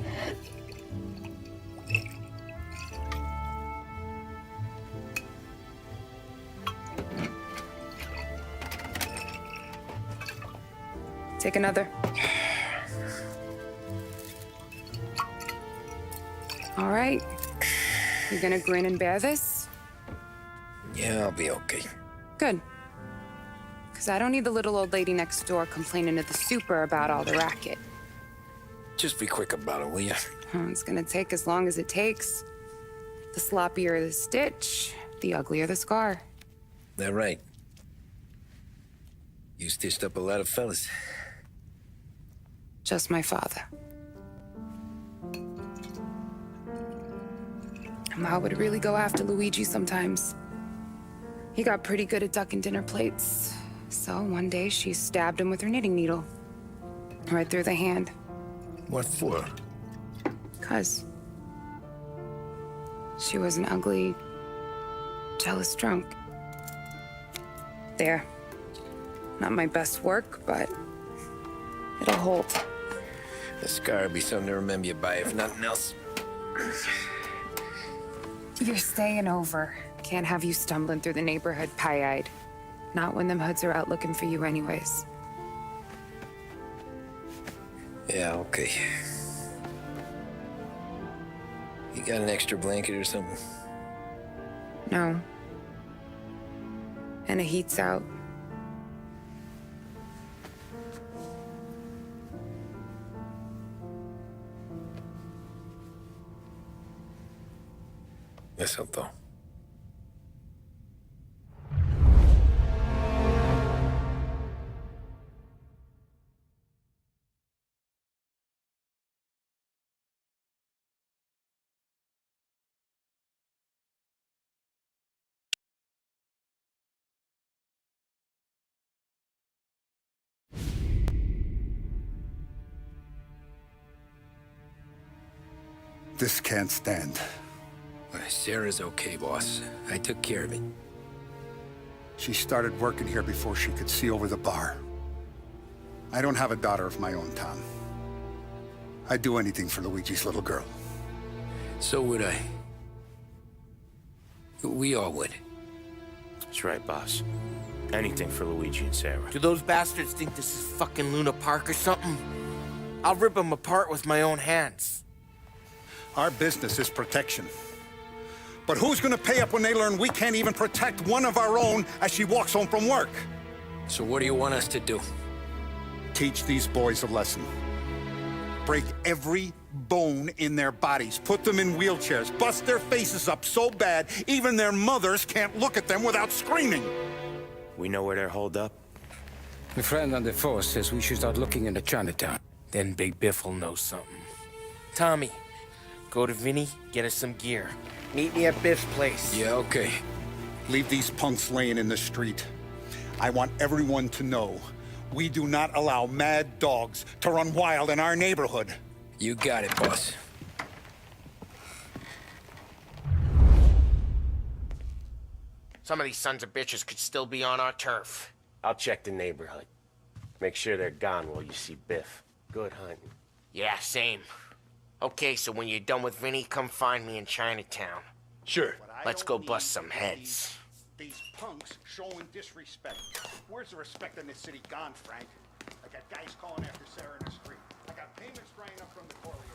Take another. All right. You gonna grin and bear this? Yeah, I'll be okay. Good. Because I don't need the little old lady next door complaining to the super about all the racket. Just be quick about it, will ya? It's gonna take as long as it takes. The sloppier the stitch, the uglier the scar. That right. You stitched up a lot of fellas. Just my father. Ma would really go after Luigi sometimes. He got pretty good at ducking dinner plates. So one day she stabbed him with her knitting needle. Right through the hand. What for? 'Cause she was an ugly, jealous drunk. There. Not my best work, but it'll hold. The scar will be something to remember you by, if nothing else. You're staying over. Can't have you stumbling through the neighborhood pie-eyed. Not when them hoods are out looking for you anyways. Yeah, okay. You got an extra blanket or something? No. And the heat's out. Eso todo. This can't stand. Sarah's okay, boss. I took care of it. She started working here before she could see over the bar. I don't have a daughter of my own, Tom. I'd do anything for Luigi's little girl. So would I. We all would. That's right, boss. Anything for Luigi and Sarah. Do those bastards think this is fucking Luna Park or something? I'll rip them apart with my own hands. Our business is protection. But who's gonna pay up when they learn we can't even protect one of our own as she walks home from work? So what do you want us to do? Teach these boys a lesson. Break every bone in their bodies. Put them in wheelchairs. Bust their faces up so bad, even their mothers can't look at them without screaming. We know where they're holed up. My friend on the force says we should start looking into Chinatown. Then Big Biff will know something. Tommy, go to Vinny, get us some gear. Meet me at Biff's place. Yeah, okay. Leave these punks laying in the street. I want everyone to know we do not allow mad dogs to run wild in our neighborhood. You got it, boss. Some of these sons of bitches could still be on our turf. I'll check the neighborhood. Make sure they're gone while you see Biff. Good hunting. Yeah, same. Okay, so when you're done with Vinny, come find me in Chinatown. Sure. Let's go bust some heads. These punks showing disrespect. Where's the respect in this city gone, Frank? I got guys calling after Sarah in the street. I got payments drying up from the Corleone.